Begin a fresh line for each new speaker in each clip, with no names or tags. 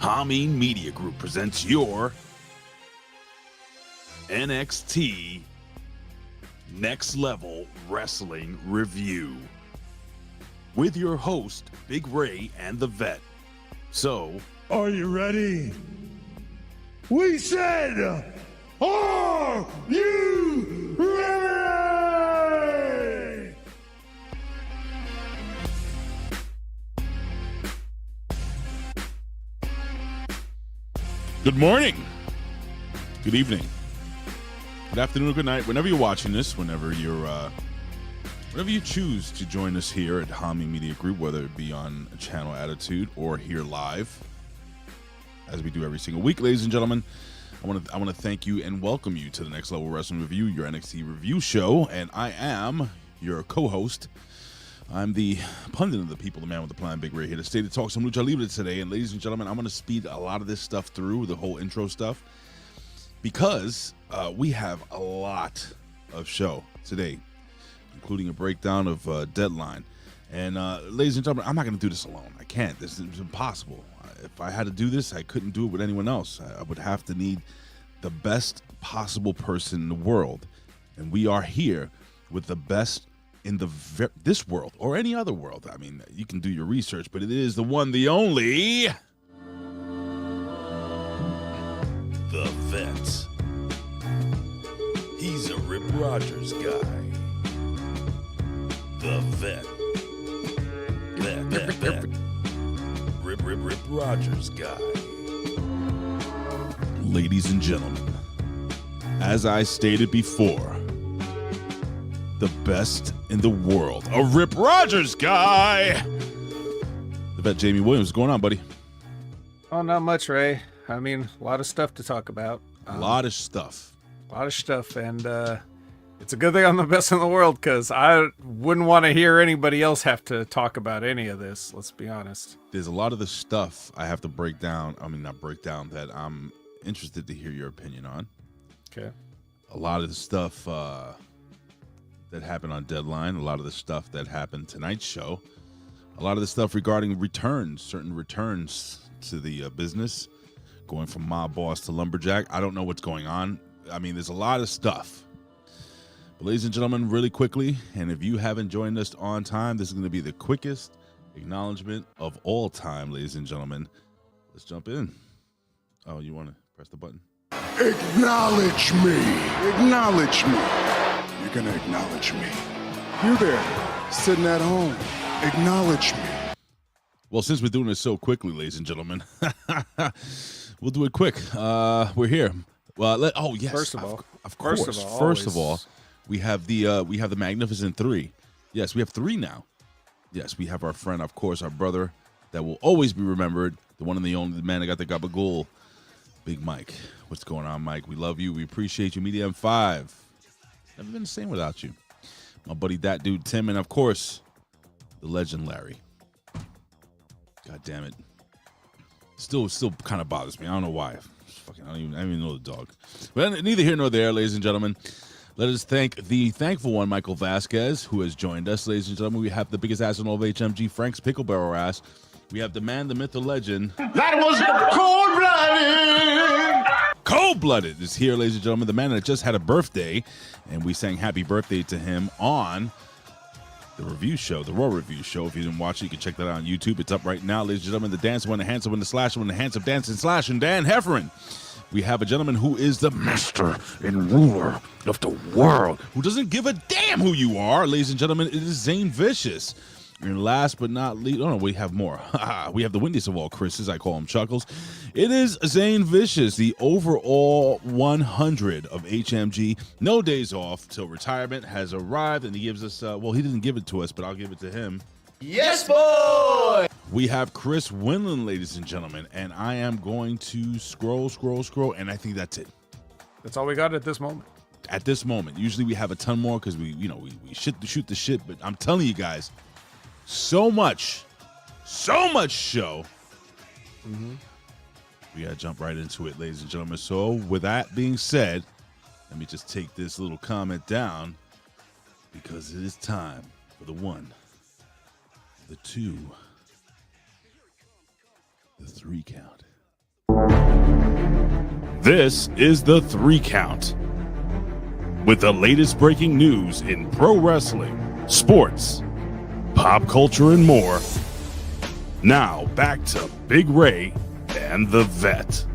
Hameen Media Group presents your NXT Next Level Wrestling Review with your host, Big Ray and the Vet. So,
are you ready? We said, are you ready?
good morning, good evening, good afternoon, good night, whenever you're watching this, whenever you choose to join us here at Hameen Media Group, whether it be on Channel Attitude or here live, as we do every single week, ladies and gentlemen. I want to thank you and welcome you to the Next Level Wrestling Review, your NXT review show, and I am your co-host. I'm the pundit of the people, the man with the plan, Big Ray, here to stay to talk some lucha libre today. And ladies and gentlemen, I'm going to speed a lot of this stuff through, the whole intro stuff, because we have a lot of show today, including a breakdown of Deadline. And ladies and gentlemen, I'm not going to do this alone. I can't. This is impossible. If I had to do this, I couldn't do it with anyone else. I would have to need the best possible person in the world. And we are here with the best in this world or any other world. I mean, you can do your research, but it is the one, the only, the Vet. He's a Rip Rogers guy. The Vet. Vet. Rip Rogers guy. Ladies and gentlemen, as I stated before, the best in the world, a Rip Rogers guy. The Vet Jamie Williams, what's going on, buddy?
Oh, not much, Ray. I mean, a lot of stuff to talk about.
A lot of stuff,
and it's a good thing I'm the best in the world, because I wouldn't want to hear anybody else have to talk about any of this, let's be honest.
There's a lot of the stuff I have to break down, that I'm interested to hear your opinion on.
Okay.
A lot of the stuff that happened on Deadline, a lot of the stuff that happened tonight's show, a lot of the stuff regarding returns, certain returns to the business, going from mob boss to lumberjack. I don't know what's going on. I mean, there's a lot of stuff. But ladies and gentlemen, really quickly, and if you haven't joined us on time, this is going to be the quickest acknowledgement of all time, ladies and gentlemen. Let's jump in. Oh, you want to press the button?
Acknowledge me. Acknowledge me. You're going to acknowledge me. You there, sitting at home. Acknowledge me.
Well, since we're doing this so quickly, ladies and gentlemen, we'll do it quick. We're here. Well, yes.
First of
all, we have the Magnificent Three. Yes, we have three now. Yes, we have our friend, of course, our brother that will always be remembered, the one and the only, the man that got the gabagool, Big Mike. What's going on, Mike? We love you. We appreciate you. Media M5. Never been the same without you. My buddy, that dude, Tim, and of course, the legend, Larry. God damn it. Still kind of bothers me. I don't know why. I don't even know the dog. But neither here nor there, ladies and gentlemen. Let us thank the thankful one, Michael Vasquez, who has joined us. Ladies and gentlemen, we have the biggest ass in all of HMG, Frank's Pickle Barrel ass. We have the man, the myth, the legend.
That was cold-blooded.
Cold-blooded is here, ladies and gentlemen. The man that just had a birthday, and we sang happy birthday to him on the review show, the Raw Review Show. If you didn't watch it, you can check that out on YouTube. It's up right now, ladies and gentlemen. The dancer one, the handsome one, the slasher one, the handsome dancing slash, and Dan Heffernan. We have a gentleman who is the master and ruler of the world, who doesn't give a damn who you are, ladies and gentlemen. It is Zane Vicious. And last but not least, oh no, we have more. We have the windiest of all Chris's. I call him Chuckles. It is Zane Vicious, the overall 100 of HMG. No days off till retirement has arrived, and he gives us, well, he didn't give it to us, but I'll give it to him.
Yes, boy!
We have Chris Winland, ladies and gentlemen, and I am going to scroll, and I think that's it.
That's all we got at this moment.
At this moment. Usually we have a ton more because we shoot the shit, but I'm telling you guys, so much show.
Mm-hmm.
We gotta jump right into it, ladies and gentlemen. So with that being said, let me just take this little comment down, because it is time for the one, the two, the three count. This is the 3 Count with the latest breaking news in pro wrestling, sports, pop culture, and more. Now back to Big Ray and the Vet.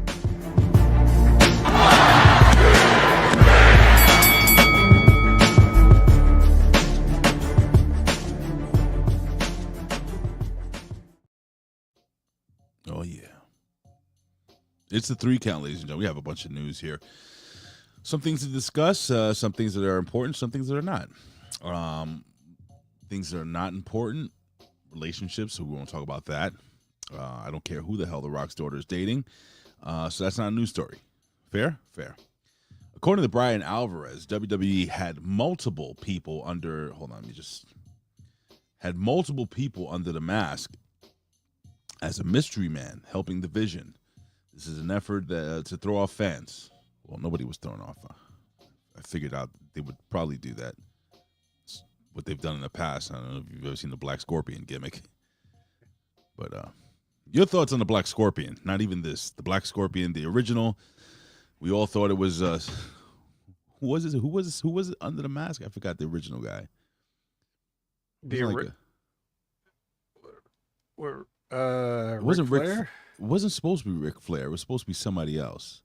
Oh yeah. It's the 3 Count, ladies and gentlemen. We have a bunch of news here. Some things to discuss, some things that are important, some things that are not. Things that are not important, relationships, so we won't talk about that. I don't care who the hell The Rock's daughter is dating. So that's not a news story. Fair? Fair. According to Brian Alvarez, WWE had multiple people under, had multiple people under the mask as a mystery man helping the Vision. This is an effort to throw off fans. Well, nobody was thrown off. I figured out they would probably do that. It's what they've done in the past. I don't know if you've ever seen the Black Scorpion gimmick. But your thoughts on the Black Scorpion? Not even this. The Black Scorpion, the original. We all thought it was who was it? Who was it under the mask? I forgot the original guy.
It
wasn't
Ric
Ric
Flair?
It wasn't supposed to be Ric Flair. It was supposed to be somebody else.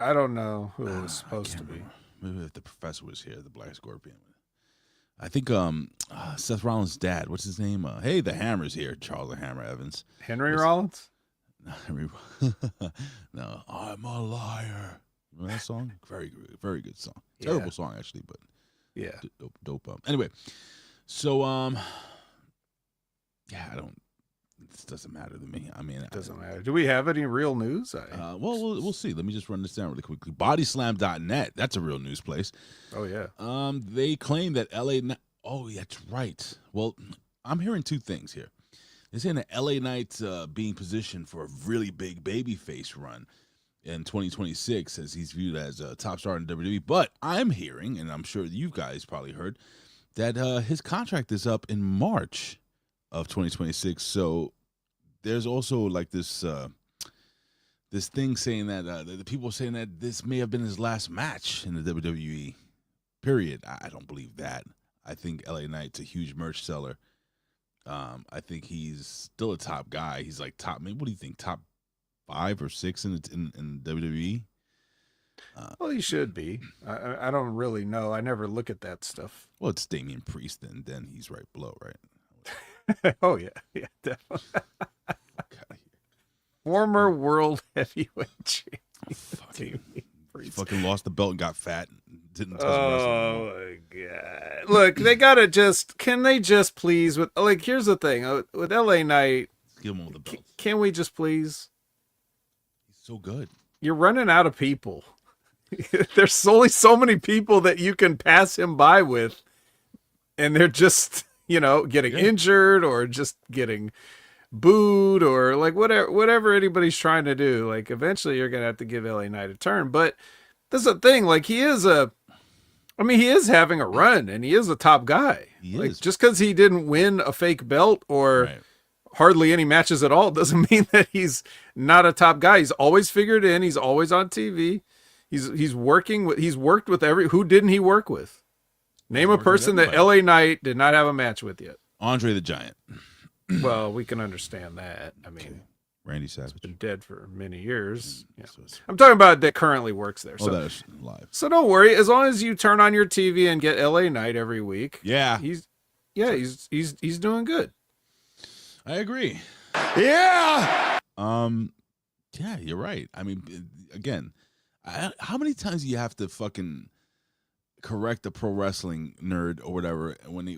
I don't know who it was supposed to be.
Maybe if the professor was here, the Black Scorpion. I think Seth Rollins' dad. What's his name? Hey, the Hammer's here. Charles the Hammer Evans.
Henry Rollins?
No, I'm a liar. Remember that song? Very good, very good song. Terrible song actually, but
yeah,
dope. Anyway, so I don't. This doesn't matter to me. I mean, it
doesn't matter. Do we have any real news?
Well, we'll see. Let me just run this down really quickly. Bodyslam.net. That's a real news place.
Oh yeah.
They claim that LA. Oh, that's right. Well, I'm hearing two things here. They're saying that LA Knight being positioned for a really big babyface run in 2026, as he's viewed as a top star in WWE. But I'm hearing, and I'm sure you guys probably heard, that his contract is up in March of 2026. So there's also like this thing saying that the people saying that this may have been his last match in the WWE. Period. I don't believe that. I think LA Knight's a huge merch seller. I think he's still a top guy. He's like top. Maybe what do you think? Top 5 or 6 in WWE.
Well, he should be. I don't really know. I never look at that stuff.
Well, it's Damian Priest, and then he's right below, right?
Oh yeah, definitely. Former world heavyweight champion.
Fucking lost the belt and got fat. Didn't.
Oh my god! Look, they gotta just. Can they just please with like? Here's the thing with LA Knight.
Give him all the belts.
Can we just please?
He's so good.
You're running out of people. There's only so many people that you can pass him by with, and they're just getting injured or just getting booed or like whatever anybody's trying to do. Like eventually you're gonna have to give LA Knight a turn. But this is the thing. Like he is having a run and he is a top guy.
He
like
is.
Just because he didn't win a fake belt or hardly any matches at all doesn't mean that he's not a top guy. He's always figured in. He's always on TV. He's worked with who didn't he work with? Name a person that LA Knight did not have a match with yet.
Andre the Giant.
Well, we can understand that. I mean,
Randy Savage.
He's been dead for many years. Yeah. I'm talking about that currently works there.
So, that is live.
So don't worry. As long as you turn on your TV and get LA Knight every week.
Yeah.
He's doing good.
I agree.
Yeah.
Yeah, you're right. I mean, again, how many times do you have to fucking correct a pro wrestling nerd or whatever when they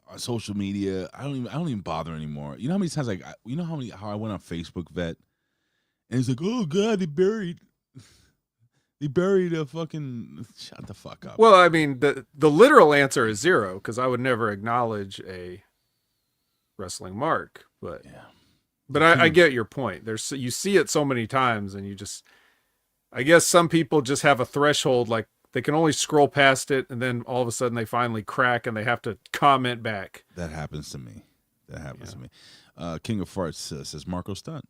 on social media? I don't even bother anymore. You know how many times how I went on Facebook, Vet, and it's like, oh god, they buried a fucking. Shut the fuck up.
Well, I mean, the literal answer is 0 because I would never acknowledge a wrestling mark, but I get your point. You see it so many times, and you just, I guess some people just have a threshold, like they can only scroll past it, and then all of a sudden they finally crack and they have to comment back.
That happens to me. To me. King of Farts says Marco Stunt.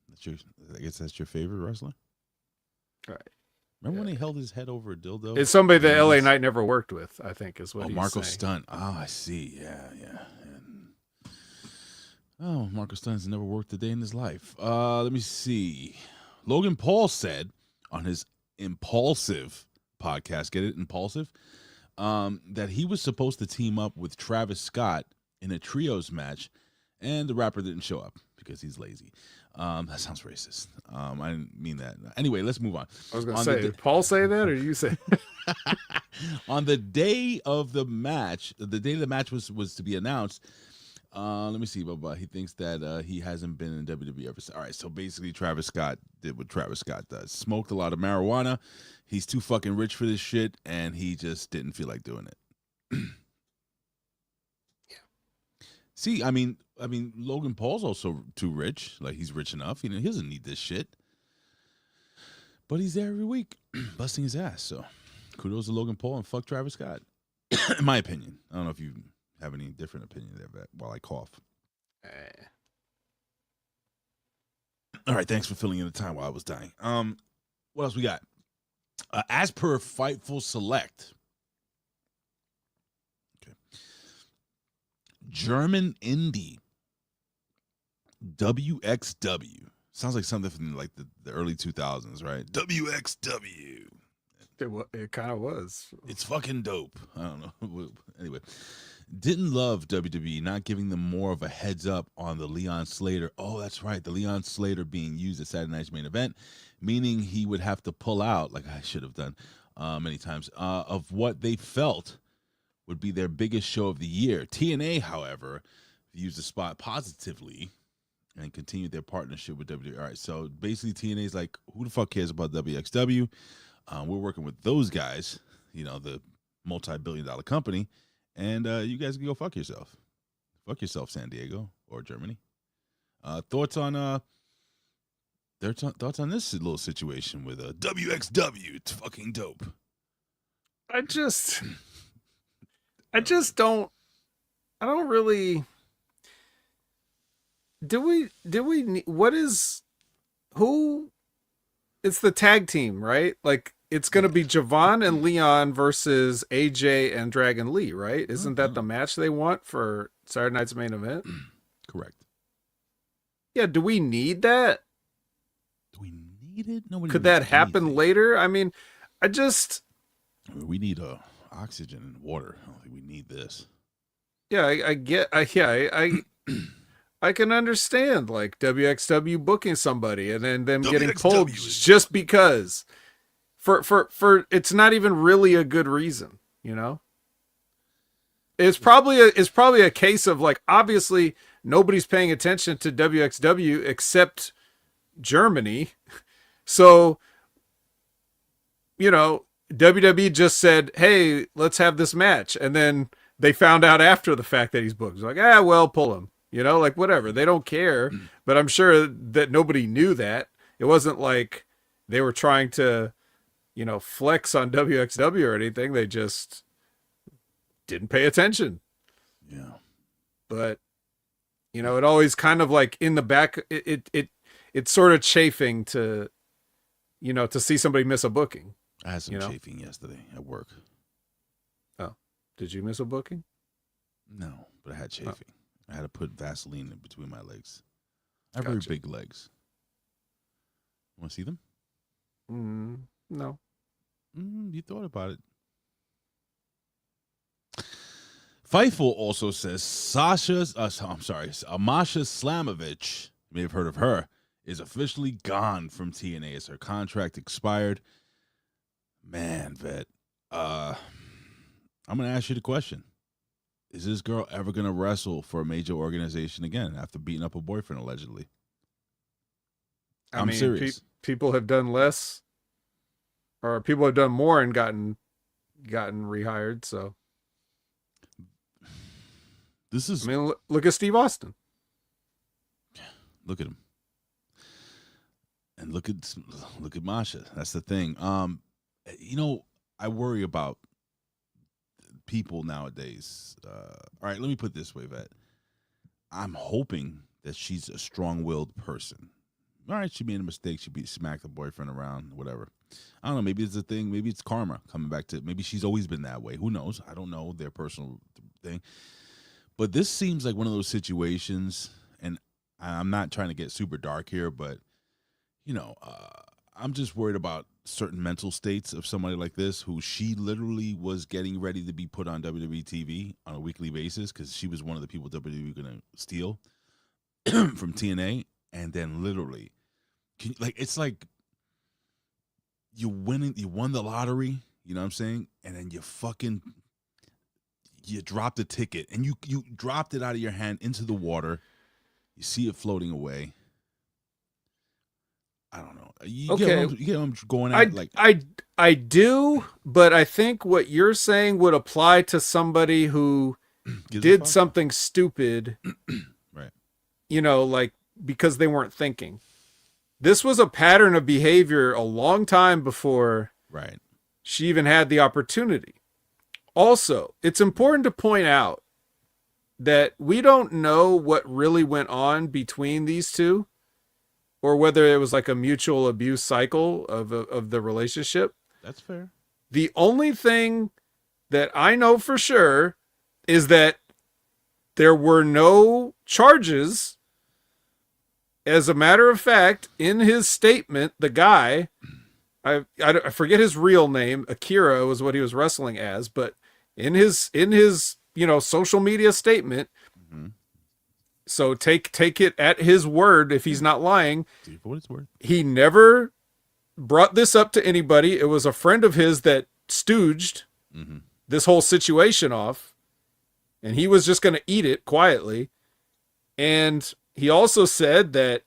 I guess that's your favorite wrestler.
Right.
Remember when he held his head over a dildo?
It's somebody that LA
Yes.
Knight never worked with, I think, is what he's
Marco
saying.
Stunt. Oh, I see. Yeah. Oh, Marco Stunt's never worked a day in his life. Let me see. Logan Paul said on his Impulsive podcast, get it, Impulsive, that he was supposed to team up with Travis Scott in a trios match, and the rapper didn't show up because he's lazy. That sounds racist. I didn't mean that. Anyway, let's move on.
I was going to say, did Paul say that, or you say?
On the day of the match, the day the match was to be announced, let me see, but he thinks that he hasn't been in WWE ever since. All right, so basically Travis Scott did what Travis Scott does. Smoked a lot of marijuana. He's too fucking rich for this shit, and he just didn't feel like doing it.
Yeah.
See, I mean, Logan Paul's also too rich. Like, he's rich enough. He doesn't need this shit. But he's there every week, busting his ass. So, kudos to Logan Paul and fuck Travis Scott. In my opinion. I don't know if you have any different opinion there, but while I cough. All right, thanks for filling in the time while I was dying. What else we got? As per Fightful Select, okay, German indie WXW sounds like something from like the early 2000s, right? WXW.
It kind of was.
It's fucking dope. I don't know. Anyway, didn't love WWE not giving them more of a heads up on the Leon Slater. Oh, that's right. The Leon Slater being used at Saturday Night's Main Event, meaning he would have to pull out, like I should have done many times, of what they felt would be their biggest show of the year. TNA, however, views the spot positively and continued their partnership with WWE. All right, so basically TNA's like, who the fuck cares about WXW? We're working with those guys, the multi-billion-dollar company, and you guys can go fuck yourself. Fuck yourself, San Diego or Germany. Thoughts on this little situation with WXW? It's fucking dope.
I don't really. Do we what is who? It's the tag team, right? Like, it's going to be Javon and Leon versus AJ and Dragon Lee, right? Isn't that the match they want for Saturday Night's Main Event?
Correct.
Yeah, do we need that?
Do we need it? Nobody
Could that
needs
happen
anything.
later? I mean,
we need oxygen and water. I don't think we need this.
Yeah, I can understand, like, WXW booking somebody and then them getting pulled just because. For it's not even really a good reason, It's probably a case of, like, obviously nobody's paying attention to WXW except Germany. So, WWE just said, "Hey, let's have this match." And then they found out after the fact that he's booked. It's like, well, pull him. Like, whatever. They don't care. But I'm sure that nobody knew that. It wasn't like they were trying to, flex on WXW or anything. They just didn't pay attention.
Yeah.
But, it always kind of, like, in the back, it's sort of chafing to, to see somebody miss a booking.
I had some chafing yesterday at work.
Oh, did you miss a booking?
No, but I had chafing.
Oh.
I had to put Vaseline in between my legs. I have very big legs. Want to see them?
No.
You thought about it. Fightful also says Amasha Slamovich, you may have heard of her, is officially gone from TNA as her contract expired. Man, Vet, I'm going to ask you the question. Is this girl ever going to wrestle for a major organization again after beating up a boyfriend, allegedly? I'm serious.
People have done less, or people have done more and gotten rehired. So
this is.
I mean, look at Steve Austin.
Look at him, and look at Masha. That's the thing. I worry about people nowadays. All right, let me put it this way, Vet. I'm hoping that she's a strong-willed person, all right, she made a mistake. She smacked the boyfriend around, whatever. I don't know. Maybe it's a thing. Maybe it's karma coming back to. Maybe she's always been that way. Who knows? I don't know their personal thing. But this seems like one of those situations, and I'm not trying to get super dark here, but I'm just worried about certain mental states of somebody like this, who she literally was getting ready to be put on WWE TV on a weekly basis because she was one of the people WWE going to steal from TNA, and then literally, it's like you won the lottery, you know what I'm saying, and then you dropped the ticket, and you dropped it out of your hand into the water. You see it floating away. I don't know. You get what I'm going at?
I do, but I think what you're saying would apply to somebody who did something stupid,
right?
Like because they weren't thinking. This was a pattern of behavior a long time before
right.
she even had the opportunity. Also, it's important to point out that we don't know what really went on between these two, or whether it was like a mutual abuse cycle of the relationship.
That's fair.
The only thing that I know for sure is that there were no charges. As a matter of fact, in his statement, the guy, I forget his real name, Akira was what he was wrestling as, but in his social media statement, mm-hmm. So take it at his word if he's not lying.
For what it's worth.
He never brought this up to anybody. It was a friend of his that stooged mm-hmm. this whole situation off, and he was just going to eat it quietly. And he also said that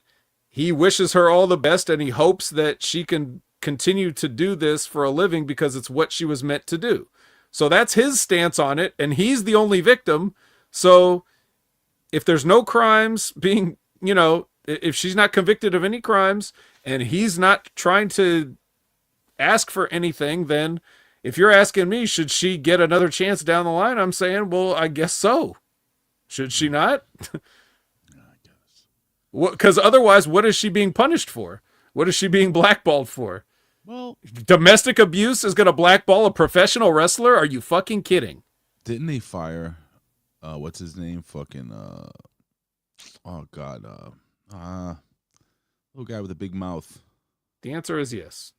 he wishes her all the best and he hopes that she can continue to do this for a living because it's what she was meant to do. So that's his stance on it, and he's the only victim. So if there's no crimes being, if she's not convicted of any crimes and he's not trying to ask for anything, then if you're asking me, should she get another chance down the line? I'm saying, well, I guess so. Should she not? Because otherwise, what is she being punished for? What is she being blackballed for?
Well,
domestic abuse is going to blackball a professional wrestler? Are you fucking kidding?
Didn't they fire, what's his name? Fucking, oh God, little guy with a big mouth.
The answer is yes.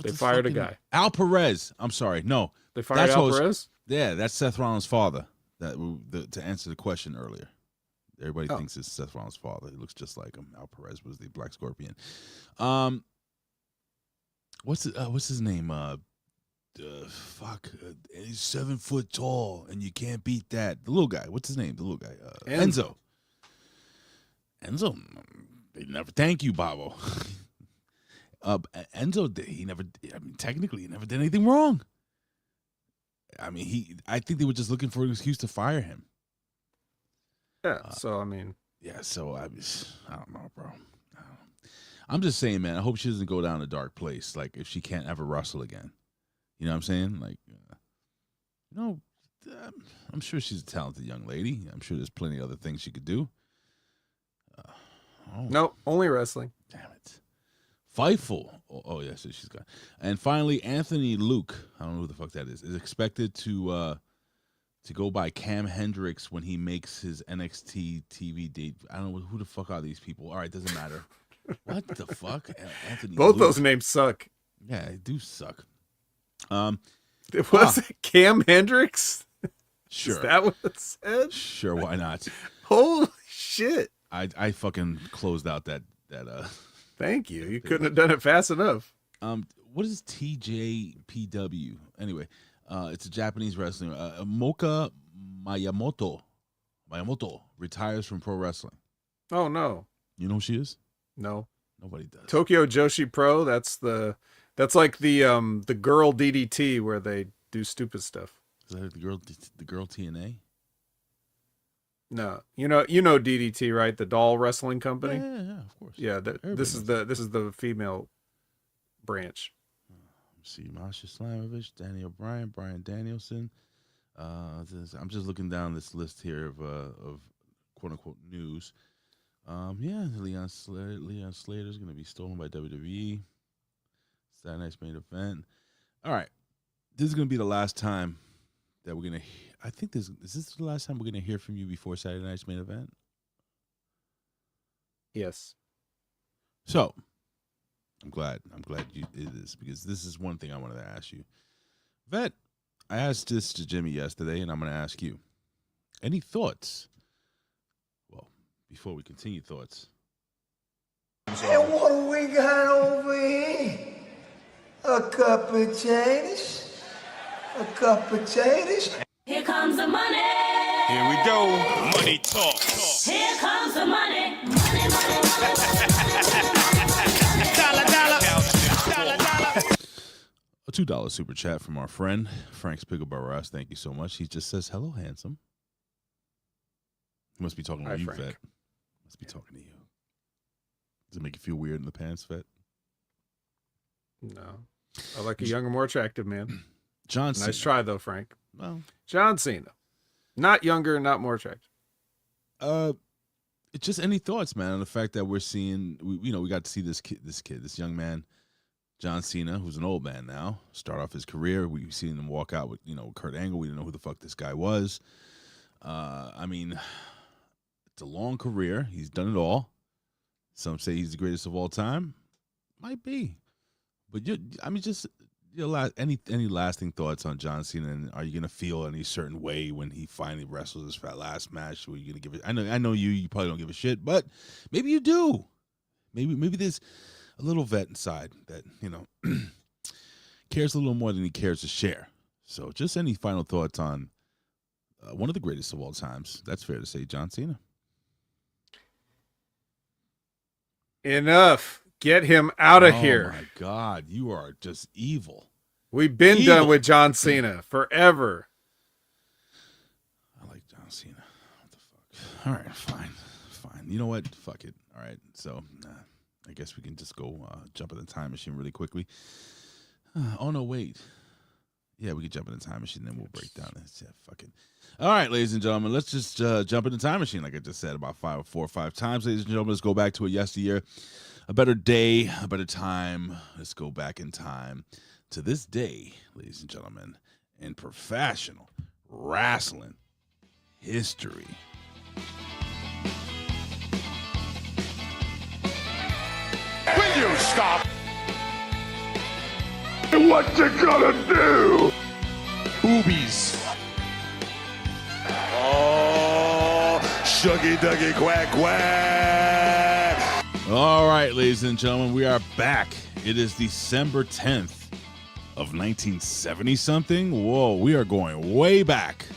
They fired a guy.
Al Perez. I'm sorry. No.
They fired Al Perez?
Yeah, that's Seth Rollins' father. To answer the question earlier. Everybody thinks it's Seth Rollins' father. He looks just like him. Al Perez was the Black Scorpion. What's his name? He's 7 foot tall, and you can't beat that. The little guy. What's his name? The little guy. Enzo. Enzo. They never. Thank you, Bobo. Enzo. Technically, he never did anything wrong. I think they were just looking for an excuse to fire him.
Yeah,
Yeah, so I don't know, bro. I'm just saying, man, I hope she doesn't go down a dark place, like if she can't ever wrestle again. You know what I'm saying? Like, I'm sure she's a talented young lady. I'm sure there's plenty of other things she could do.
No, only wrestling.
Damn it. Fightful. Oh, yeah, so she's got. And finally, Anthony Luke, I don't know who the fuck that is expected to go by Cam Hendricks when he makes his NXT TV date. I don't know who the fuck are these people. All right, doesn't matter. What the fuck? Anthony
Both
Luke.
those names suck.
Yeah, they do suck.
Was it Cam Hendricks?
Sure.
Is that what it said?
Sure, why not?
Holy shit.
I fucking closed out that
Thank you. You couldn't have done it fast enough.
What is TJPW? Anyway, it's a Japanese wrestling. Moka Miyamoto retires from pro wrestling.
Oh no.
You know who she is?
No.
Nobody does.
Tokyo Joshi Pro, that's like the girl DDT where they do stupid stuff.
Is that the girl TNA?
No. You know DDT, right? The doll wrestling company?
Yeah, of course.
Yeah, this is the female branch.
Let's see, Masha Slamovich, Danny O'Brien, Brian Danielson. I'm just looking down this list here of quote unquote news. Yeah, Leon Slater's going to be stolen by WWE. Saturday night's main event. All right. This is going to be the last time that we're going to, I think is this the last time we're going to hear from you before Saturday night's main event?
Yes.
So, I'm glad you did this, because this is one thing I wanted to ask you. Vet, I asked this to Jimmy yesterday, and I'm going to ask you. Any thoughts? Well, before we continue, thoughts.
And what do we got over here? A cup of potatoes? A cup of potatoes?
Here comes the money.
Here we go. Money talk.
Here comes the money. Money, money, money.
A $2 super chat from our friend, Frank's Pickleborough Ross. Thank you so much. He just says, hello, handsome. He must be talking to you,
Frank.
Vet. Must be talking to you. Does it make you feel weird in the pants, Vet?
No. I like a younger, more attractive man.
John Cena.
Nice try, though, Frank.
Well,
John Cena. Not younger, not more attractive.
it's just any thoughts, man, on the fact that we're seeing, we got to see this young man, John Cena, who's an old man now, start off his career. We've seen him walk out with, Kurt Angle. We didn't know who the fuck this guy was. I mean, it's a long career. He's done it all. Some say he's the greatest of all time. Might be. But just any lasting thoughts on John Cena? And are you gonna feel any certain way when he finally wrestles his last match? Were you gonna give it? I know you probably don't give a shit, but maybe you do. Maybe there's a little vet inside that cares a little more than he cares to share. So, just any final thoughts on one of the greatest of all times? That's fair to say, John Cena.
Enough. Get him out of here.
Oh, my God. You are just evil.
We've been done with John Cena forever.
I like John Cena. What the fuck? All right, fine. You know what? Fuck it. All right. So, I guess we can just go jump in the time machine really quickly. Oh, no, wait. Yeah, we can jump in the time machine, then we'll break down this. Yeah, fuck it. All right, ladies and gentlemen, let's just jump in the time machine, like I just said about 4 or 5 times. Ladies and gentlemen, let's go back to a yesteryear, a better day, a better time. Let's go back in time to this day, ladies and gentlemen, in professional wrestling history.
Will you stop? What you gonna do?
Boobies. Oh, shuggy duggy quack quack.
All right, ladies and gentlemen, we are back. It is December 10th of 1970-something. Whoa, we are going way back.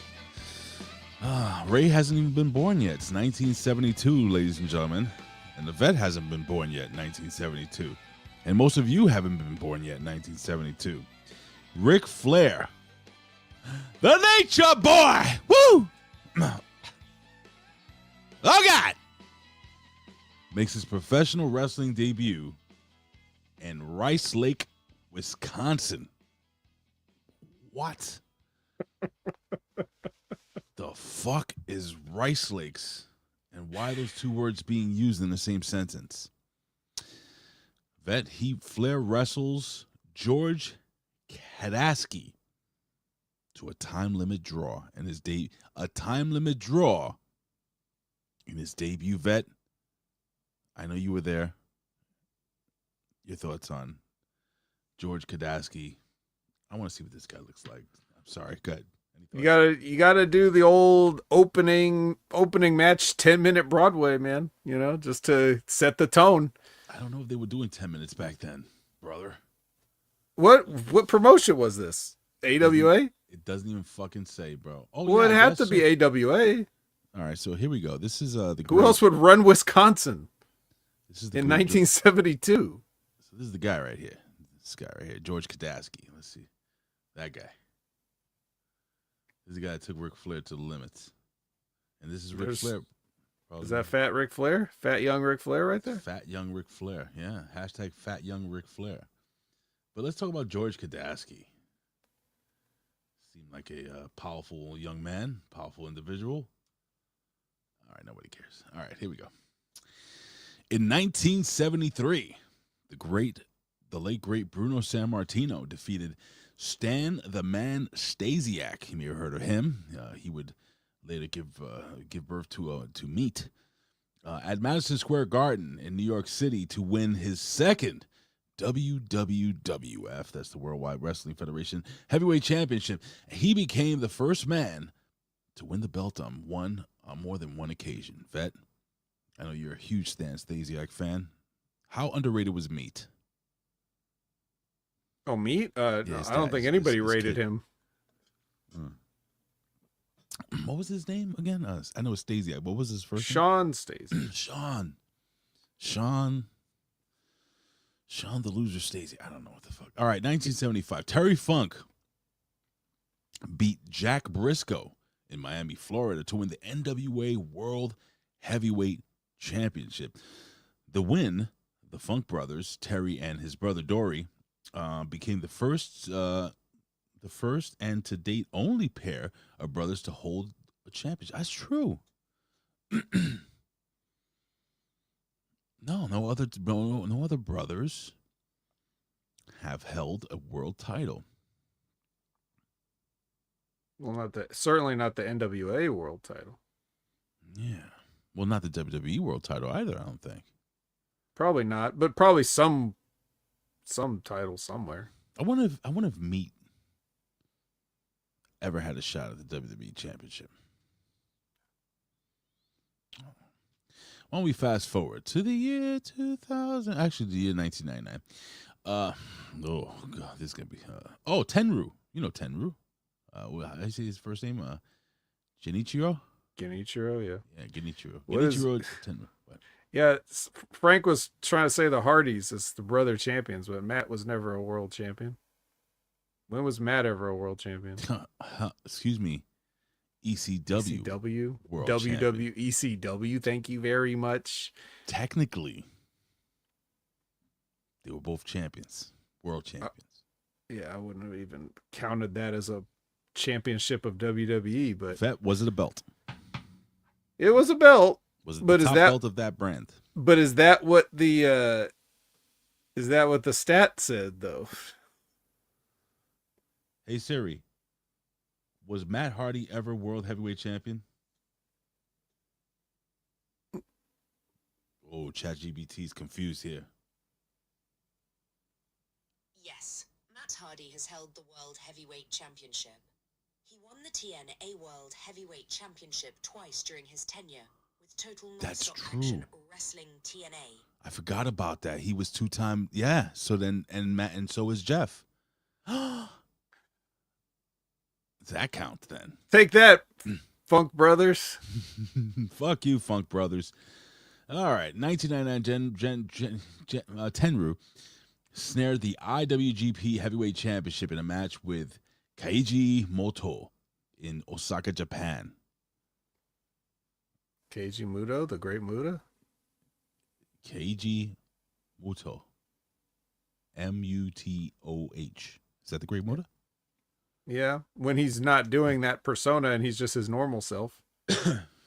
Ray hasn't even been born yet. It's 1972, ladies and gentlemen. And the vet hasn't been born yet, 1972. And most of you haven't been born yet, 1972. Ric Flair, the Nature Boy, woo! Oh, God! Makes his professional wrestling debut in Rice Lake, Wisconsin. What? The fuck is Rice Lakes? And why are those two words being used in the same sentence? Flair wrestles George Kadaski to a time limit draw in his debut. Vet. I know you were there. Your thoughts on George Kadaski? I want to see what this guy looks like. I'm sorry. Good.
You gotta do the old opening match, 10-minute Broadway, man. Just to set the tone.
I don't know if they were doing 10 minutes back then, brother.
What promotion was this? AWA?
It doesn't even fucking say, bro. Oh,
Well,
yeah,
it had to be AWA.
All right, so here we go. This is the.
Who else would run Wisconsin
This is the
in
group.
1972?
So this is the guy right here. This guy right here, George Kadaski. Let's see, that guy. This is the guy that took Ric Flair to the limits, and this is Ric Flair.
Is that fat Ric Flair? Fat young Ric Flair right there?
Fat young Ric Flair. Yeah. Hashtag fat young Ric Flair. But let's talk about George Kadaski. Seemed like a powerful young man, powerful individual. All right, nobody cares. All right, here we go. In 1973, the late great Bruno Sammartino defeated Stan the Man Stasiak. You may have heard of him. He would later give birth to Meat at Madison Square Garden in New York City to win his second WWF, that's the Worldwide Wrestling Federation Heavyweight Championship. He became the first man to win the belt on more than one occasion. Vet, I know you're a huge Stan Stasiak fan. How underrated was Meat?
Oh, Meat? No,
his
I don't
dad,
think
his
anybody
kid.
rated him.
What was his name again? I know it's Stasiak. What was his first
Sean Stasiak.
name? Sean the Loser Stasiak. I don't know what the fuck. All right, 1975. Terry Funk beat Jack Briscoe in Miami, Florida to win the NWA World Heavyweight Championship. The win, the Funk brothers, Terry and his brother Dory, became the first and to date only pair of brothers to hold a championship. That's true. No other brothers have held a world title.
Well, certainly not the NWA world title.
Yeah. Well, not the WWE world title either, I don't think.
Probably not, but probably some title somewhere.
I wonder if Meat ever had a shot at the WWE Championship. Why don't we fast forward to the year 2000? Actually, the year 1999. Oh god, this is gonna be. Tenru. You know Tenru. I say his first name. Genichiro.
Genichiro, yeah.
Yeah, Genichiro.
What is-
Genichiro Tenru. What?
Yeah, Frank was trying to say the Hardys as the brother champions, but Matt was never a world champion. When was Matt ever a world champion?
Excuse me. ECW.
ECW?
World
WWECW, thank you very much.
Technically, they were both champions, world champions.
Yeah, I wouldn't have even counted that as a championship of WWE, but
Was it a belt?
it was a belt.
Was it
But
the
is
top
that-
belt of that brand?
But is that what the stat said though?
Hey Siri, was Matt Hardy ever world heavyweight champion? Oh, ChatGPT's confused here.
Yes, Matt Hardy has held the World Heavyweight Championship. He won the TNA World Heavyweight Championship twice during his tenure with Total
That's
Nonstop
true.
Action Wrestling TNA.
I forgot about that. He was two-time. Yeah. So then, and Matt, and so is Jeff. Does that count then?
Take that, Funk Brothers.
Fuck you, Funk Brothers. All right, 1999, Tenru snared the IWGP Heavyweight Championship in a match with Keiji Muto in Osaka, Japan.
Keiji Muto, the Great Muta.
Keiji Muto. Mutoh. Is that the Great Muta?
Yeah, when he's not doing that persona and he's just his normal self.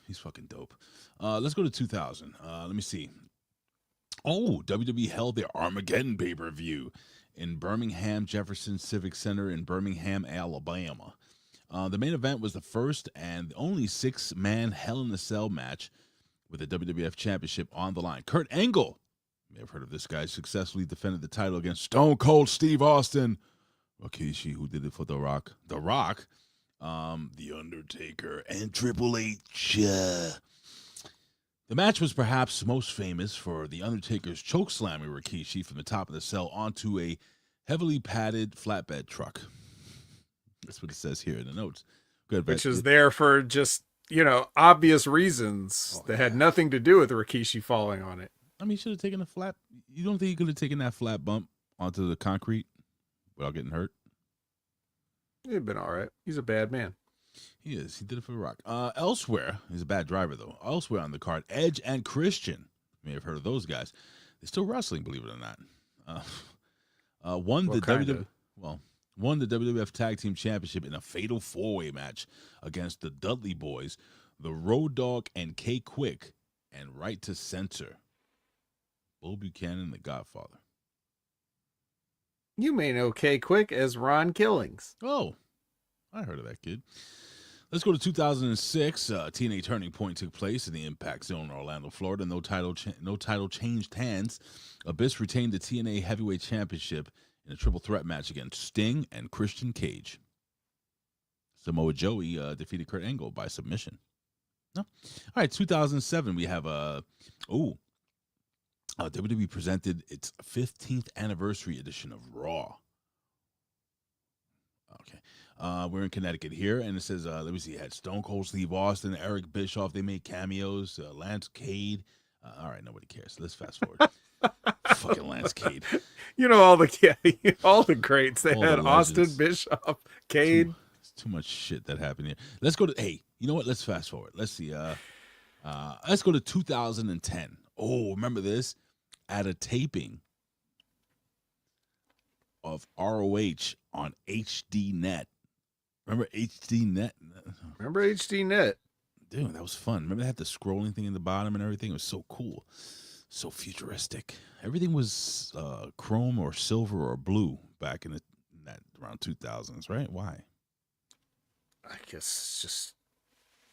He's fucking dope. Let's go to 2000. Let me see. Oh, WWE held their Armageddon pay-per-view in Birmingham Jefferson Civic Center in Birmingham, Alabama. The main event was the first and only 6-man Hell in a Cell match with the WWF Championship on the line. Kurt Angle, you may have heard of this guy, successfully defended the title against Stone Cold Steve Austin, Rikishi, who did it for The Rock, The Undertaker, and Triple H. The match was perhaps most famous for The Undertaker's chokeslamming Rikishi from the top of the cell onto a heavily padded flatbed truck. That's what it says here in the notes. Good,
Which is there for just, obvious reasons that had nothing to do with Rikishi falling on it.
I mean, he should have taken a flat. You don't think he could have taken that flat bump onto the concrete without getting hurt?
He'd been all right. He's a bad man.
He is. He did it for The Rock. Elsewhere, he's a bad driver, though. Elsewhere on the card, Edge and Christian. You may have heard of those guys. They're still wrestling, believe it or not. Won the WWF Tag Team Championship in a fatal four-way match against the Dudley Boys, the Road Dogg and K-Quick, and Right to Censor. Bull Buchanan, The Godfather.
You may know K Quick as Ron Killings.
Oh, I heard of that kid. Let's go to 2006. TNA Turning Point took place in the Impact Zone in Orlando, Florida. No title changed hands. Abyss retained the TNA Heavyweight Championship in a triple threat match against Sting and Christian Cage. Samoa Joe defeated Kurt Angle by submission. No. All right, 2007, we have WWE presented its 15th anniversary edition of Raw. Okay. We're in Connecticut here, and it says, let me see, it had Stone Cold Steve Austin, Eric Bischoff. They made cameos, Lance Cade. All right, nobody cares. Let's fast forward. Fucking Lance Cade.
You know, all the greats. They
All
had
the
Austin,
legends.
Bischoff, Cade.
Too much shit that happened here. Let's go to, hey, you know what? Let's fast forward. Let's see. Let's go to 2010. Oh, remember this? At a taping of ROH on HD Net. Remember HD Net?
Remember HD Net?
Dude, that was fun. Remember they had the scrolling thing in the bottom and everything? It was so cool. So futuristic. Everything was chrome or silver or blue back in that around 2000s, right? Why?
I guess it's just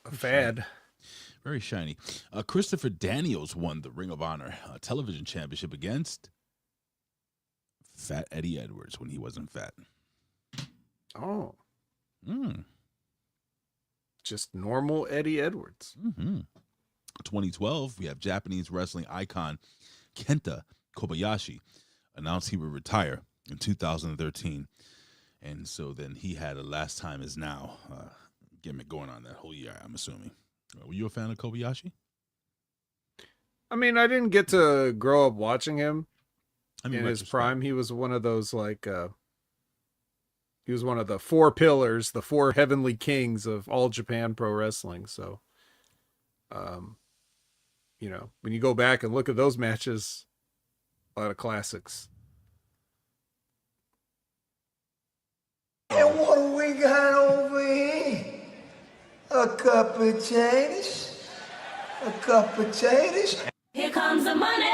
a fad.
Very shiny. Christopher Daniels won the Ring of Honor television championship against Fat Eddie Edwards when he wasn't fat.
Oh.
Mm.
Just normal Eddie Edwards.
Mm-hmm. 2012, we have Japanese wrestling icon Kenta Kobayashi announced he would retire in 2013. And so then he had a last time is now gimmick going on that whole year, I'm assuming. Were you a fan of Kobayashi?
I mean, I didn't get to grow up watching him.
I mean,
in his prime, he was one of those, like, he was one of the four pillars, the four heavenly kings of all Japan pro wrestling. So, you know, when you go back and look at those matches, a lot of classics.
And what do we got over here? A cup of potatoes? A cup of potatoes?
Here comes the money.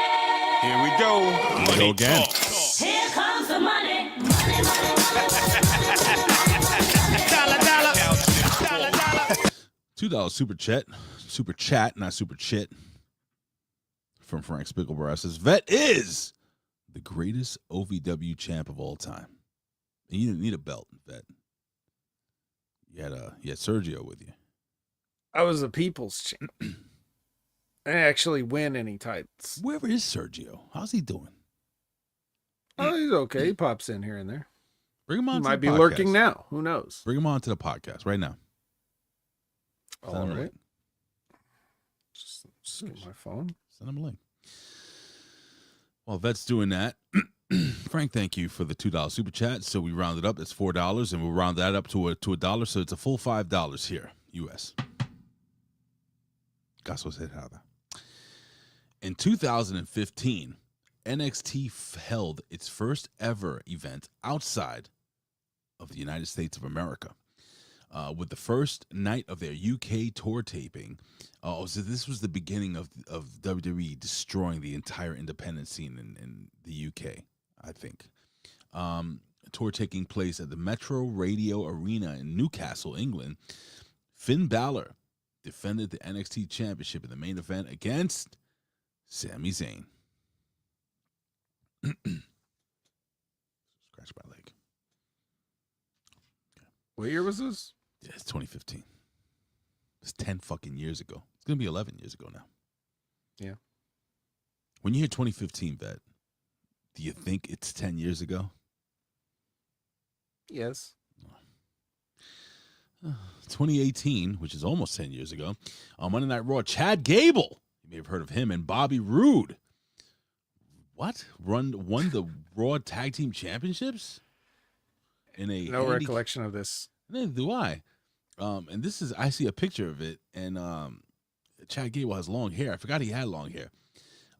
Here we go. Money
again.
talk.
Here comes the money. Money, money, money.
$2 super chat, not super chit. From Frank Spickleborough says, Vet is the greatest OVW champ of all time. And you didn't need a belt, Vet. You had Sergio with you.
I was a people's champ. I didn't actually win any titles.
Where is Sergio? How's he doing?
Oh, he's okay. He pops in here and there.
Bring him on.
He
to
might
the
be
podcast.
lurking now. Who knows?
Bring him on to the podcast right now.
All
Send him a
right.
link.
Just get my phone.
Send him a link. While Vet's doing that, Frank, thank you for the $2 super chat. So we rounded up. It's $4, and we'll round that up to a dollar. So it's a full $5 here, U.S. Caso cerrada. In 2015, NXT held its first ever event outside of the United States of America. With the first night of their UK tour taping. So this was the beginning of WWE destroying the entire independent scene in the UK, I think. Tour taking place at the Metro Radio Arena in Newcastle, England. Finn Balor defended the NXT Championship in the main event against Sami Zayn. Scratch my leg.
What year was this?
Yeah, it's 2015. It's 10 fucking years ago. It's going to be 11 years ago now.
Yeah.
When you hear 2015, Vet, do you think it's 10 years ago?
Yes.
2018, which is almost 10 years ago, on Monday Night Raw, Chad Gable, you may have heard of him, and Bobby Roode, won the Raw Tag Team Championships?
No recollection of this.
Neither do I. And this is, I see a picture of it, and Chad Gable has long hair. I forgot he had long hair.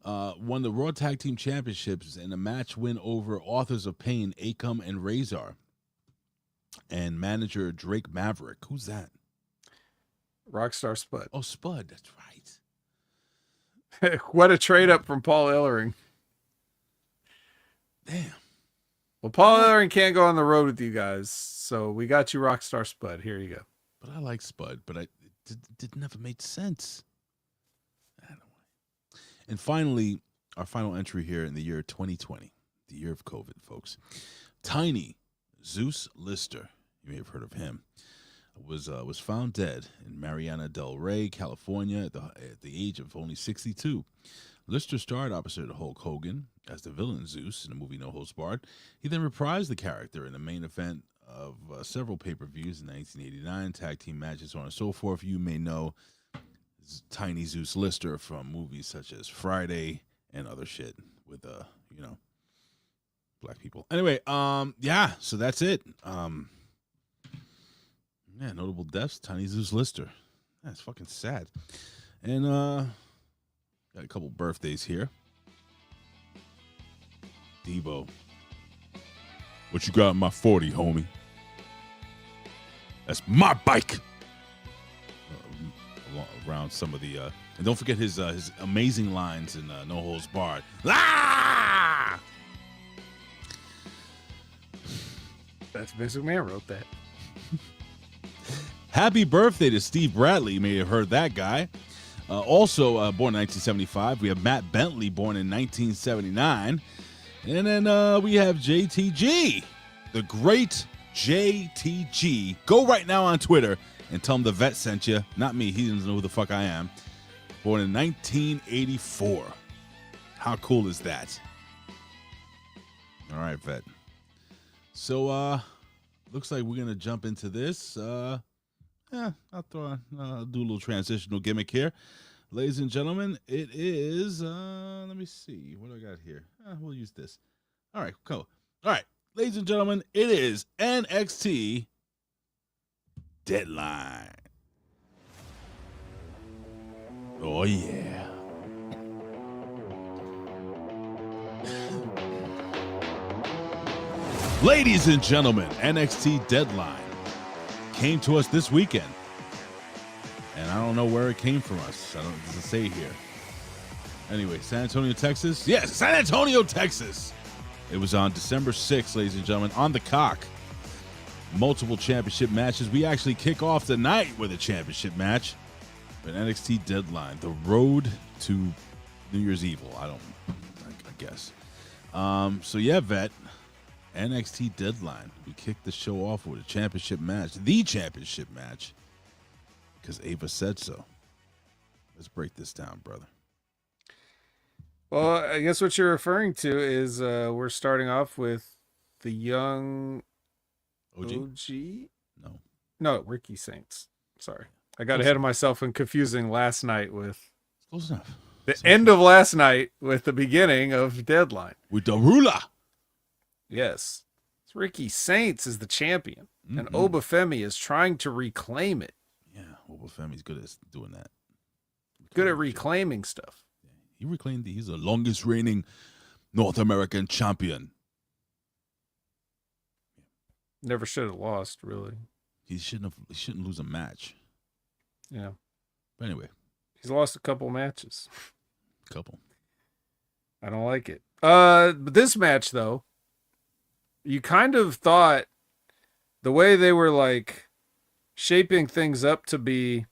Won the Raw Tag Team Championships in a match win over Authors of Pain, Akam and Razor, and manager Drake Maverick. Who's that?
Rockstar Spud.
Oh, Spud. That's right.
What a trade up from Paul Ellering.
Damn.
Well, Paul Ellering can't go on the road with you guys, so we got you Rockstar Spud. Here you go.
But I like Spud, but it never made sense. I don't know. And finally, our final entry here in the year 2020, the year of COVID, folks. Tiny Zeus Lister, you may have heard of him, was found dead in Mariana del Rey, California, at the age of only 62. Lister starred opposite Hulk Hogan as the villain Zeus in the movie No Holds Barred. He then reprised the character in the main event of several pay-per-views in 1989, tag team matches, so on and so forth. You may know Tiny Zeus Lister from movies such as Friday and other shit with black people. Anyway, yeah, so that's it. Yeah, notable deaths, Tiny Zeus Lister. That's fucking sad. And got a couple birthdays here. Debo. What you got in my 40, homie? That's my bike. Around some of the and don't forget his amazing lines in No Holds Barred. Ah!
That's Vince McMahon wrote that.
Happy birthday to Steve Bradley. You may have heard that guy. Also born in 1975. We have Matt Bentley, born in 1979. And then we have JTG, the great JTG. Go right now on Twitter and tell him the vet sent you. Not me. He doesn't know who the fuck I am. Born in 1984. How cool is that? All right, vet. So, looks like we're going to jump into this. I'll do a little transitional gimmick here. Ladies and gentlemen, it is, let me see. What do I got here? We'll use this. All right, cool. All right, ladies and gentlemen, it is NXT Deadline. Oh, yeah. Ladies and gentlemen, NXT Deadline came to us this weekend. And I don't know where it came from us. It doesn't say here. Anyway, San Antonio, Texas. Yes, San Antonio, Texas. It was on December 6th, ladies and gentlemen, on the cock. Multiple championship matches. We actually kick off the night with a championship match. An NXT Deadline, the road to New Year's Evil. I guess. So yeah, vet. NXT Deadline. We kicked the show off with a championship match. The championship match. Because Ava said so. Let's break this down, brother.
Well, I guess what you're referring to is we're starting off with the young OG? No, Ricky Saints. Sorry. I got ahead of myself in confusing last night with
close enough.
The end of last night with the beginning of Deadline.
With the ruler.
Yes. Ricky Saints is the champion. Mm-hmm. And Obafemi is trying to reclaim it.
Yeah, Obafemi's good at doing that.
Good at reclaiming stuff.
Yeah, he reclaimed he's the longest reigning North American champion.
Never should have lost, really.
He shouldn't lose a match.
Yeah.
But anyway.
He's lost a couple matches.
Couple.
I don't like it. But this match, though, you kind of thought the way they were like shaping things up to be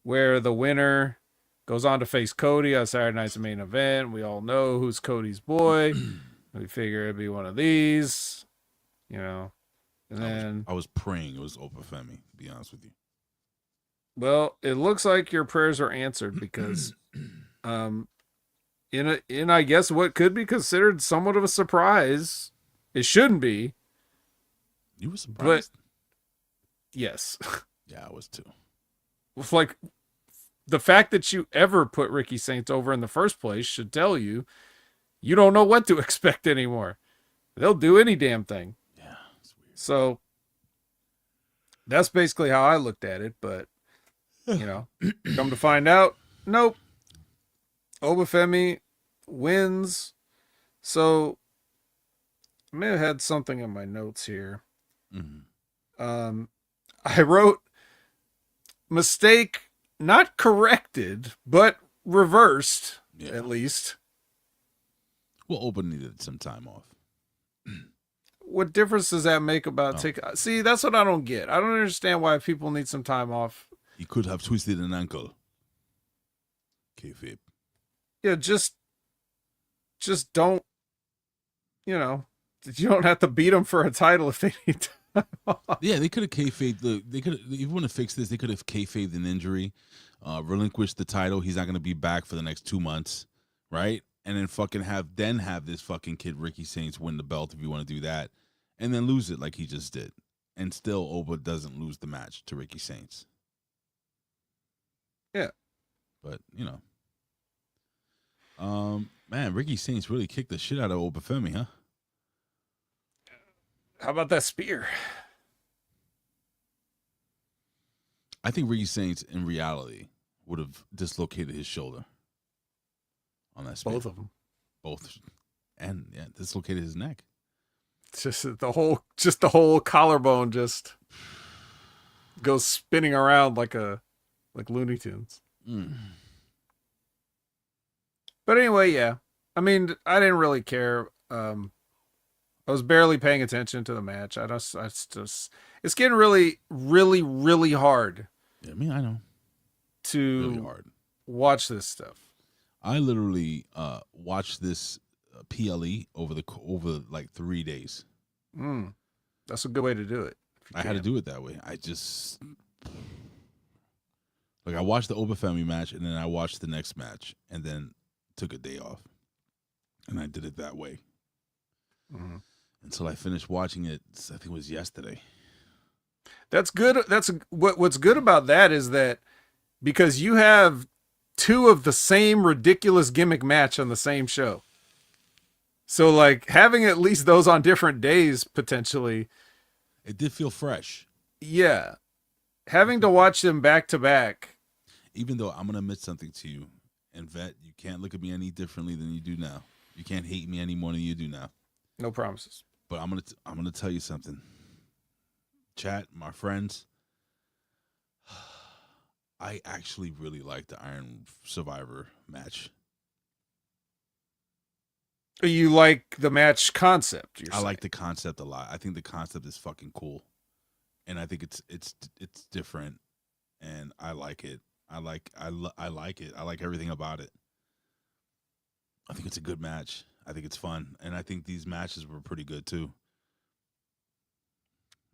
where the winner goes on to face Cody on Saturday night's main event. We all know who's Cody's boy. We figure it'd be one of these, And then
I was praying it was Obafemi, to be honest with you.
Well, it looks like your prayers are answered because in I guess what could be considered somewhat of a surprise. It shouldn't be.
You were surprised?
But yes.
Yeah, I was too.
Like, the fact that you ever put Ricky Saints over in the first place should tell you you don't know what to expect anymore. They'll do any damn thing.
Yeah, it's weird.
So that's basically how I looked at it, but come to find out, nope. Obafemi wins. So I may have had something in my notes here.
Mm-hmm.
I wrote mistake not corrected, but reversed, at least.
Well, Oba needed some time off.
What difference does that make about See, that's what I don't get. I don't understand why people need some time off.
He could have twisted an ankle. Kayfabe.
Yeah, just don't. You don't have to beat them for a title if they need time off.
Yeah, they could have kayfabed. They could, if you want to fix this, they could have kayfabed an injury, relinquished the title. He's not going to be back for the next 2 months, right? And then fucking have this fucking kid Ricky Saints win the belt if you want to do that, and then lose it like he just did, and still Oba doesn't lose the match to Ricky Saints.
Yeah,
but man, Ricky Saints really kicked the shit out of Obafemi, huh?
How about that spear?
I think Ricky Saints, in reality, would have dislocated his shoulder on that spear.
Both of them.
Both. And, dislocated his neck.
Just the whole collarbone just goes spinning around like Looney Tunes. But anyway, yeah. I mean, I didn't really care. I was barely paying attention to the match. It's getting really, really, really hard.
Yeah, I know.
To
really hard.
Watch this stuff.
I literally watched this PLE over like 3 days.
That's a good way to do it.
I had to do it that way. I watched the Obafemi match, and then I watched the next match, and then took a day off, and I did it that way. Until I finished watching it, I think it was yesterday.
That's good. What's good about that is that because you have two of the same ridiculous gimmick match on the same show. So like having at least those on different days potentially.
It did feel fresh.
Yeah. Having to watch them back to back.
Even though I'm going to admit something to you, and Vet, you can't look at me any differently than you do now. You can't hate me any more than you do now.
No promises.
But I'm gonna tell you something. Chat, my friends, I actually really like the Iron Survivor match.
You like the match concept?
I like the concept a lot. I think the concept is fucking cool, and I think it's different, and I like it. I like it. I like everything about it. I think it's a good match. I think it's fun, and I think these matches were pretty good too.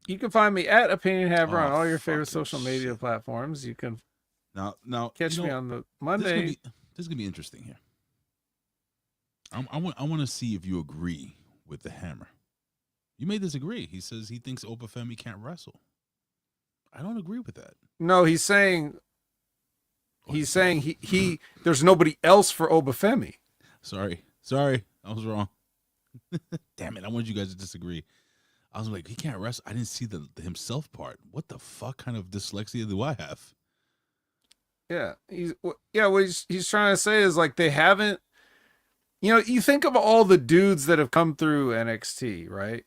You can find me at Opinion Haver on all your favorite social media platforms. You can
now
catch me on the Monday.
This is gonna be interesting here. I want to see if you agree with the Hammer. You may disagree. He says he thinks Obafemi can't wrestle. I don't agree with that.
No, he's saying he there's nobody else for Obafemi.
Sorry, I was wrong. Damn it! I wanted you guys to disagree. I was like, he can't wrestle. I didn't see the himself part. What the fuck kind of dyslexia do I have?
Yeah, what he's trying to say is like they haven't. You think of all the dudes that have come through NXT, right?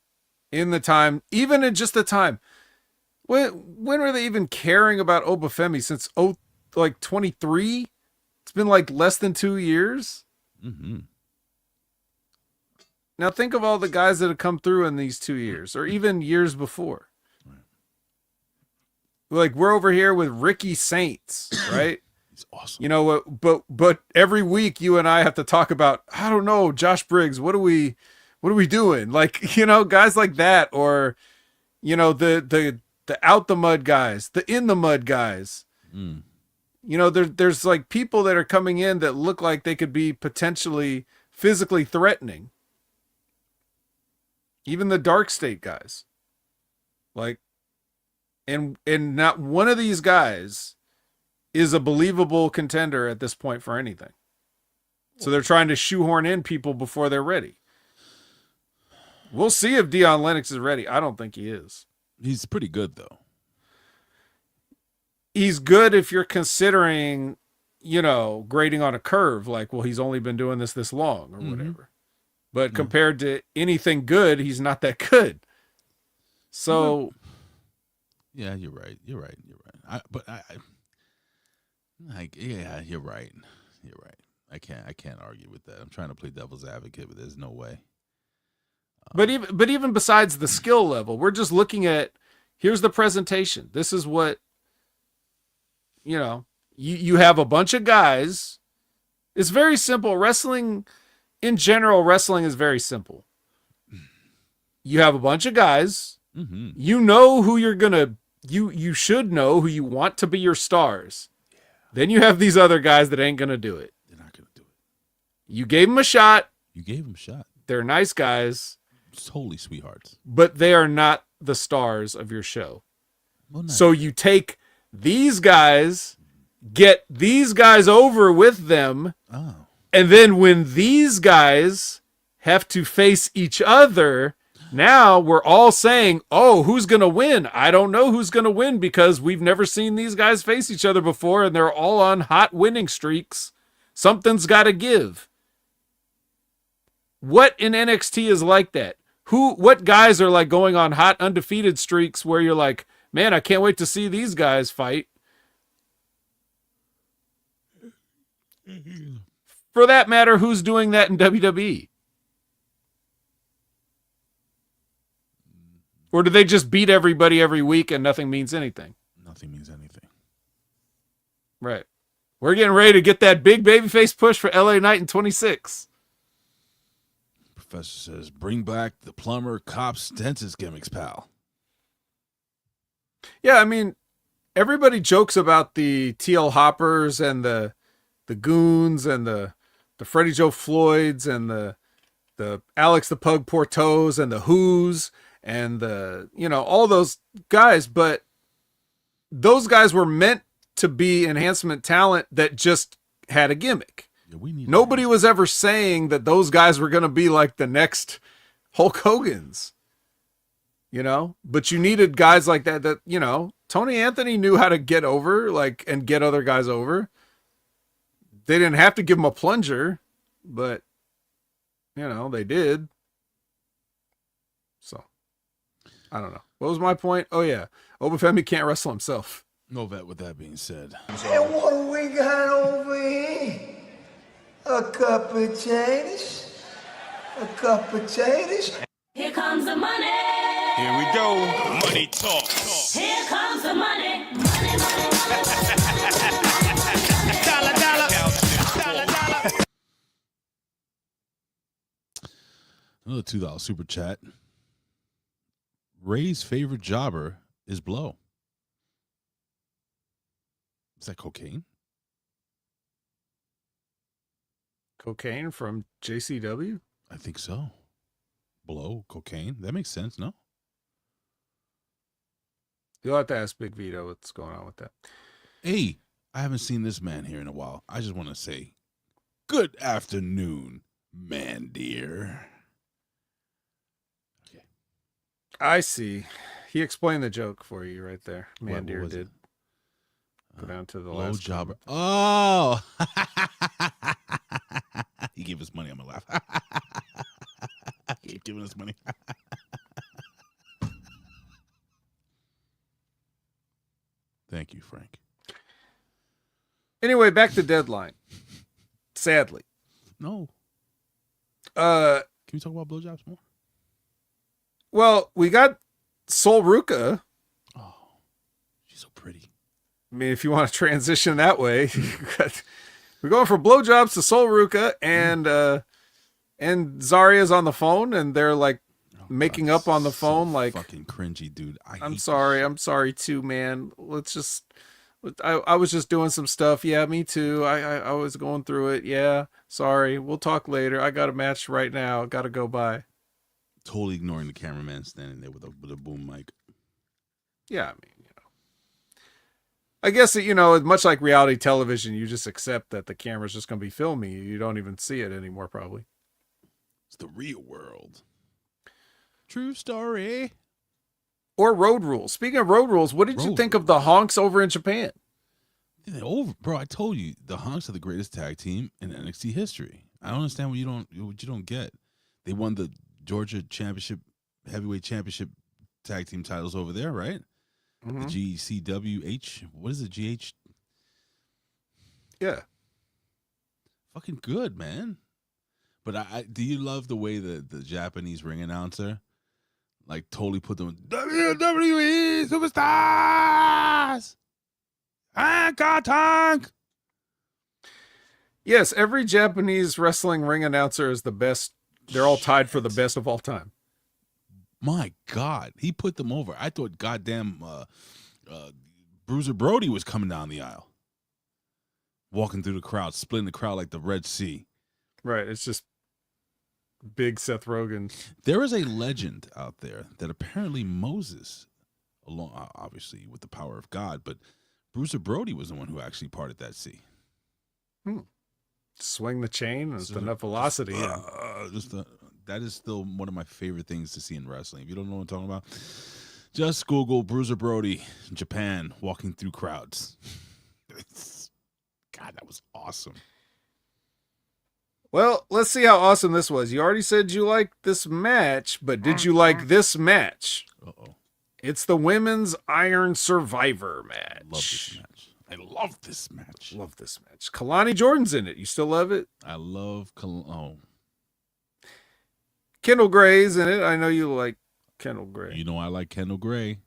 In the time, even in just the time, when were they even caring about Obafemi since 23? It's been like less than 2 years.
Mm-hmm.
Now think of all the guys that have come through in these 2 years, or even years before.
Right.
Like we're over here with Ricky Saints, right?
He's awesome.
But every week you and I have to talk about, I don't know, Josh Briggs. What are we doing? Like, guys like that, or the out the mud guys, the in the mud guys.
Mm.
There's like people that are coming in that look like they could be potentially physically threatening. Even the Dark State guys. Like, and not one of these guys is a believable contender at this point for anything. So they're trying to shoehorn in people before they're ready. We'll see if Dion Lennox is ready. I don't think he is.
He's pretty good, though.
He's good if you're considering, grading on a curve. Like, well, he's only been doing this long or whatever. But compared to anything good, he's not that good. So,
yeah, you're right. You're right. You're right. You're right. I can't argue with that. I'm trying to play devil's advocate, but there's no way.
But even besides the skill level, we're just looking at, here's the presentation. This is what, you have a bunch of guys. It's very simple. Wrestling, in general, wrestling is very simple. You have a bunch of guys.
Mm-hmm.
You know who you're gonna. You should know who you want to be your stars.
Yeah.
Then you have these other guys that ain't gonna do it.
They're not gonna do it.
You gave them a shot.
You gave them a shot.
They're nice guys,
Totally sweethearts.
but they are not the stars of your show.
Well, nice.
So you take these guys, get these guys over with them,
Oh.
and then when these guys have to face each other, now we're all saying, oh, who's going to win? I don't know who's going to win because we've never seen these guys face each other before, and they're all on hot winning streaks. Something's got to give. What in NXT is like that? What guys are like going on hot undefeated streaks where you're like, man, I can't wait to see these guys fight? For that matter, who's doing that in WWE? Or do they just beat everybody every week and nothing means anything?
Nothing means anything.
Right. We're getting ready to get that big babyface push for LA Knight in 26.
Professor says, bring back the plumber, cops, dentist gimmicks, pal.
Yeah, I mean, everybody jokes about the TL Hoppers and the Goons and the Freddie Joe Floyds and the Alex the Pug Portos and the Who's and all those guys, but those guys were meant to be enhancement talent that just had a gimmick.
Yeah,
Nobody was ever saying that those guys were going to be like the next Hulk Hogan's, but you needed guys like that, Tony Anthony knew how to get over, and get other guys over. They didn't have to give him a plunger, but they did. So I don't know. What was my point? Oh yeah. Obafemi can't wrestle himself.
No vet with that being said.
And what do we got over here? A cup of potatoes? A cup of potatoes?
Here comes the money.
Here we go. Money talk.
Here comes the money. Money, money, money.
Dollar, dollar. Dollar, dollar.
Another $2 super chat. Ray's favorite jobber is Blow. Is that cocaine?
Cocaine from JCW?
I think so. Blow, cocaine. That makes sense, no?
You'll have to ask Big Vito what's going on with that.
Hey, I haven't seen this man here in a while. I just want to say, good afternoon, man dear. Okay.
I see. He explained the joke for you right there.
What
Mandir
was
did.
it?
Go down to the
Blow
last
jobber.
one.
Oh! He gave us money. I'm going to laugh. Keep giving us money. Thank you, Frank.
Anyway, back to Deadline. Sadly.
No.
Uh,
Can we talk about blowjobs more?
well, we got Sol Ruca.
Oh, she's so pretty.
I mean, if you want to transition that way, we're going from blowjobs to Sol Ruca, and Zaria's on the phone, and they're like making up on the phone, like
fucking cringy, dude.
I'm sorry too, man. Let's just. I was just doing some stuff. Yeah, me too. I was going through it. Yeah, sorry. We'll talk later. I got a match right now. Got to go by.
Totally ignoring the cameraman standing there with a boom mic.
Yeah, I mean, I guess, much like reality television, you just accept that the camera's just going to be filming you. You don't even see it anymore, probably.
It's the real world. True story.
Or Road Rules. Speaking of Road Rules, what did you think of the Honks over in Japan?
Bro, I told you, the Honks are the greatest tag team in NXT history. I don't understand what you don't get. They won the Georgia Championship, Heavyweight Championship tag team titles over there, right?
Mm-hmm.
The GCWH. What is it? GH?
Yeah.
fucking good, man. But I do you love the way the Japanese ring announcer like totally put them WWE superstars? Tank.
Yes, every Japanese wrestling ring announcer is the best. They're all tied for the best of all time.
My God, he put them over. I thought goddamn Bruiser Brody was coming down the aisle, walking through the crowd, splitting the crowd like the Red Sea.
Right, it's just big Seth Rogen.
There is a legend out there that apparently Moses, along obviously with the power of God, but Bruiser Brody was the one who actually parted that sea.
Swing the chain with enough velocity.
That is still one of my favorite things to see in wrestling. If you don't know what I'm talking about, just Google Bruiser Brody, Japan, walking through crowds. God, that was awesome.
Well, let's see how awesome this was. You already said you liked this match, but did you like this match?
Uh-oh.
It's the Women's Iron Survivor match.
Love this match. I love this match.
Love this match. Kelani Jordynne's in it. You still love it?
I love
Kendall Gray's in it. I know you like Kendall Gray.
You know I like Kendall Gray.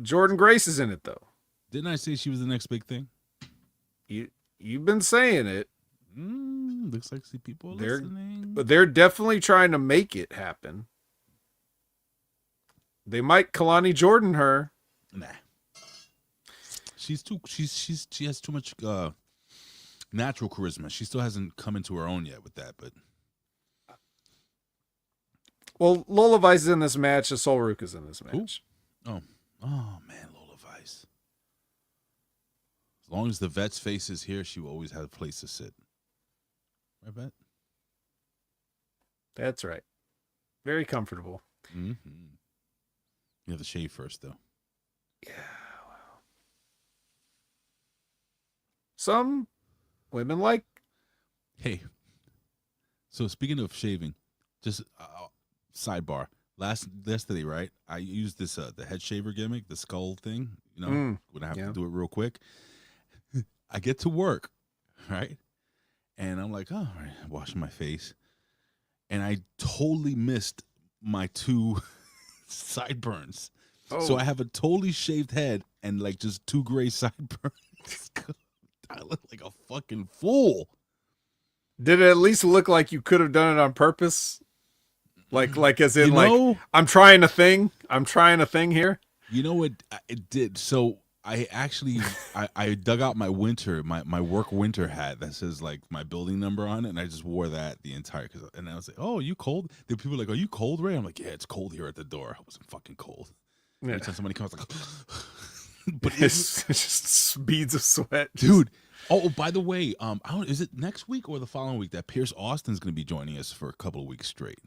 Jordynne Grace is in it, though.
Didn't I say she was the next big thing?
You've been saying it.
Looks like people are listening.
But they're definitely trying to make it happen. They might Kelani Jordynne her.
Nah. She has too much natural charisma. She still hasn't come into her own yet with that, but
well, Lola Vice is in this match, Sol Ruca's in this match.
Ooh. Oh man, Lola Vice. As long as the vet's face is here, she will always have a place to sit. Right, vet?
That's right. Very comfortable.
Mm-hmm. You have to shave first, though.
Yeah, well. Some women like.
Hey, so speaking of shaving, just sidebar. Yesterday, right? I used this the head shaver gimmick, the skull thing. You know, when I have to do it real quick. I get to work, right? And I'm like, oh, all right, I'm washing my face. And I totally missed my 2 sideburns. Oh. So I have a totally shaved head and like just 2 gray sideburns. I look like a fucking fool.
Did it at least look like you could have done it on purpose? Like as in I'm trying a thing. I'm trying a thing here.
You know what it did? So I actually I dug out my work winter hat that says like my building number on it, and I just wore that the entire. And I was like, "Oh, you cold?" The people were like, "Are you cold, Ray?" I'm like, "Yeah, it's cold here at the door." I wasn't fucking cold. Yeah. Every time somebody comes, like,
but it's just beads of sweat,
dude. Oh, by the way, is it next week or the following week that Pierce Austin's going to be joining us for a couple of weeks straight?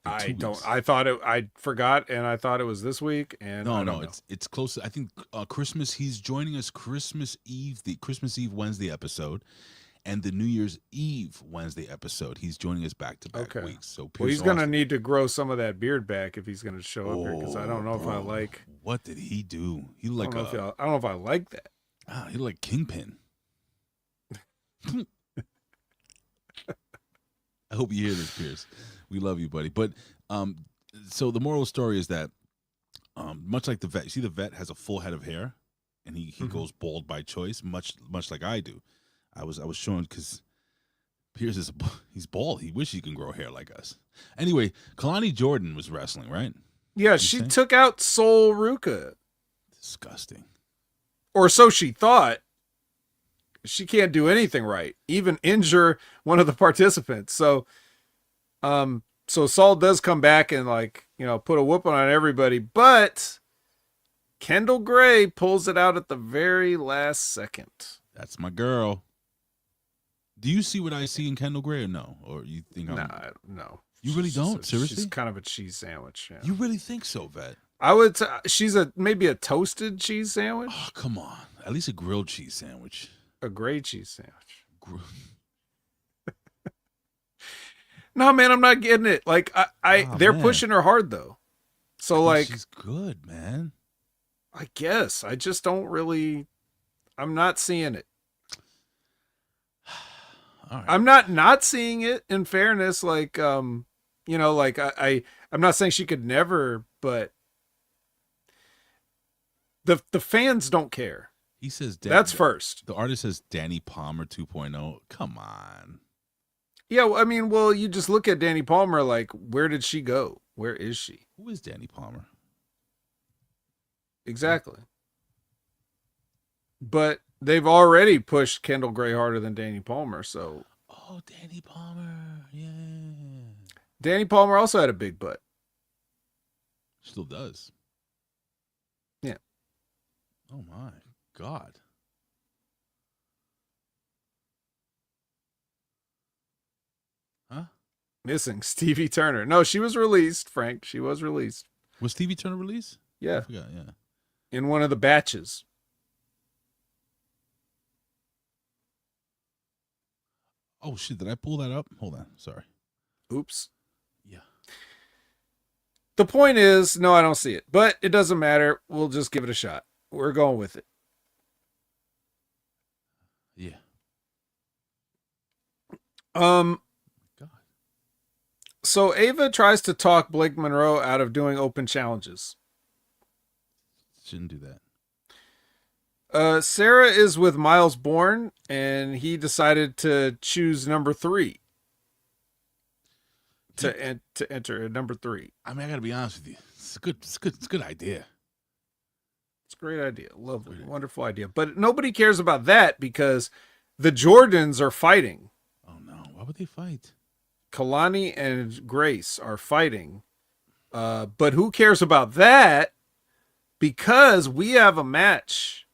I thought it. I forgot, and I thought it was this week. And
no, it's close. I think Christmas. He's joining us Christmas Eve, the Christmas Eve Wednesday episode, and the New Year's Eve Wednesday episode. He's joining us back to back weeks. So
he's going to need to grow some of that beard back if he's going to show up here, because I don't know if I like.
What did he do? He
I don't know if I like that.
He like Kingpin. I hope you hear this, Pierce. We love you, buddy. But so the moral of the story is that much like the vet, you see the vet has a full head of hair, and he goes bald by choice, much like I do. I was showing because Pierce he's bald. He wishes he can grow hair like us. Anyway, Kelani Jordynne was wrestling, right?
Yeah, she took out Sol Ruca.
Disgusting.
Or so she thought. She can't do anything right, even injure one of the participants. So Sol does come back and put a whooping on everybody, but Kendall Gray pulls it out at the very last second.
That's my girl. Do you see what I see in Kendall Gray or no? Or you think
no.
You really don't? Seriously?
She's kind of a cheese sandwich. Yeah.
You really think so, Vet?
I would say she's maybe a toasted cheese sandwich.
Oh, come on. At least a grilled cheese sandwich.
A gray cheese sandwich. No, man, I'm not getting it. Like they're pushing her hard though. So
she's good, man.
I guess I just don't really. I'm not seeing it.
All right.
I'm not seeing it, in fairness. Like, I'm not saying she could never, but the fans don't care.
He says
That's first.
The artist says Danny Palmer 2.0. Come on.
Yeah, well, you just look at Danny Palmer, like, where did she go? Where is she?
Who is Danny Palmer?
Exactly. But they've already pushed Kendall Gray harder than Danny Palmer, so.
Oh, Danny Palmer. Yeah.
Danny Palmer also had a big butt.
Still does.
Yeah.
Oh, my God. Huh?
Missing Stevie Turner. No, she was released, Frank. She was released.
Was Stevie Turner released?
Yeah.
I forgot, yeah.
In one of the batches.
Oh, shit. Did I pull that up? Hold on. Sorry.
Oops.
Yeah.
The point is, no, I don't see it. But it doesn't matter. We'll just give it a shot. We're going with it.
Yeah.
God.
So
Ava tries to talk Blake Monroe out of doing open challenges.
shouldn't do that.
Sarah is with Miles Bourne, and he decided to choose number 3 to enter number 3.
I mean, I gotta be honest with you. It's a good idea.
It's a great idea. Lovely, wonderful idea. But nobody cares about that because the Jordans are fighting.
Oh no, why would they fight?
Kelani and Grace are fighting. But who cares about that? Because we have a match.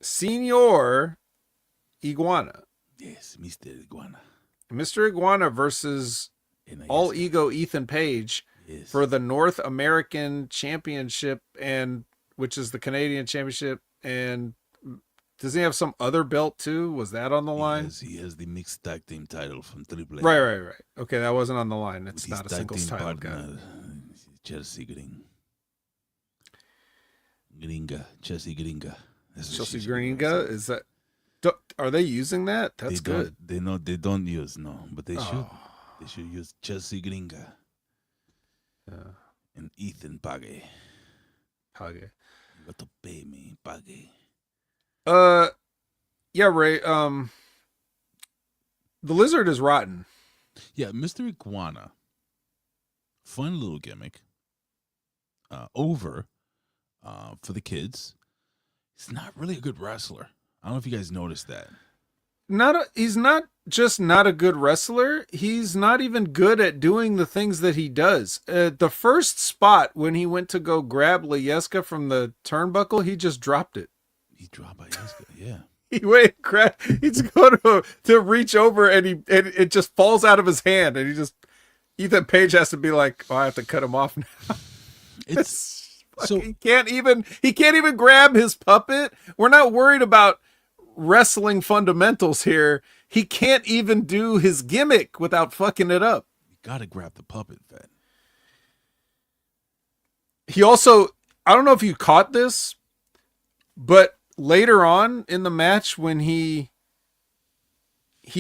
Senior Iguana.
Yes, Mr. Iguana.
Mr. Iguana versus All Ego Ethan Page for the North American Championship, and which is the Canadian Championship. And does he have some other belt too? Was that on the line?
He has the mixed tag team title from AAA.
Right. Okay, that wasn't on the line. It's not a singles title guy.
Chelsea Gringa. Chelsea Gringa.
Chelsea Gringa? Is that? Are they using that? That's good.
They don't use, no, but they should. They should use Chelsea Gringa. And Ethan Page. You got to pay me, Page.
Yeah, Ray. The lizard is rotten.
Yeah, Mr. Iguana. Fun little gimmick. Over for the kids. He's not really a good wrestler. I don't know if you guys noticed that.
He's not just not a good wrestler. He's not even good at doing the things that he does. The first spot when he went to go grab Leyeska from the turnbuckle, he just dropped it.
He dropped Leyeska, yeah.
He's going to reach over and it just falls out of his hand, and Ethan Page has to be like, oh, I have to cut him off now. So he can't even grab his puppet. We're not worried about wrestling fundamentals here. He can't even do his gimmick without fucking it up.
You gotta grab the puppet, Fed.
He also, I don't know if you caught this, but later on in the match when he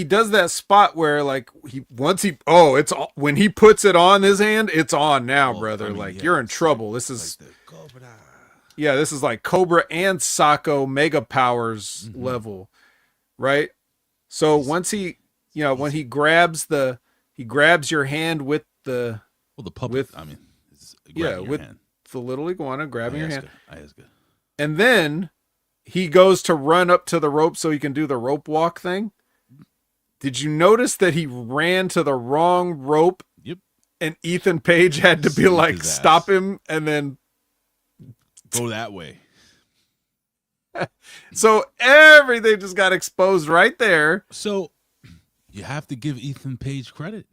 does that spot where like when he puts it on his hand, it's on now, brother. I mean, you're in trouble. This is this is like Cobra and Sako Mega Powers level, right? So once when he grabs your hand with the
puppet.
With the little iguana grabbing your hand.
Ayahuasca.
And then he goes to run up to the rope so he can do the rope walk thing. Did you notice that he ran to the wrong rope?
Yep.
And Ethan Page had to be like, stop him, and then
go that way.
So everything just got exposed right there.
So you have to give Ethan Page credit.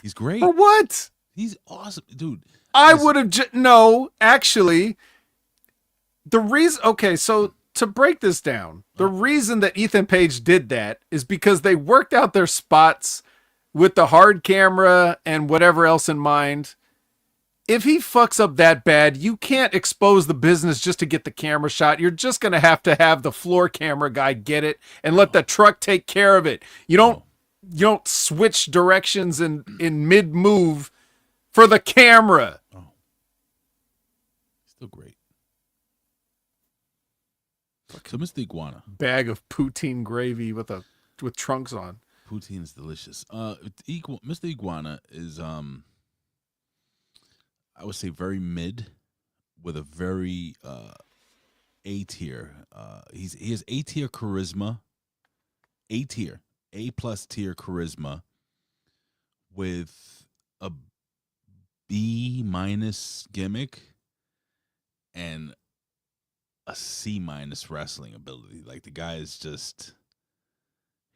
He's great.
For what?
He's awesome, dude.
I would have no, actually. The reason, okay, so to break this down, the reason that Ethan Page did that is because they worked out their spots with the hard camera and whatever else in mind. if he fucks up that bad, you can't expose the business just to get the camera shot. You're just going to have the floor camera guy get it and let the truck take care of it. You don't switch directions in mid move for the camera.
Oh, still great. So Mr. Iguana,
Bag of poutine gravy with trunks on.
poutine is delicious. Mr. Iguana is I would say very mid with a very A tier. He has A tier charisma, A tier, A+ tier charisma with a B- gimmick and a C- wrestling ability. Like the guy is just,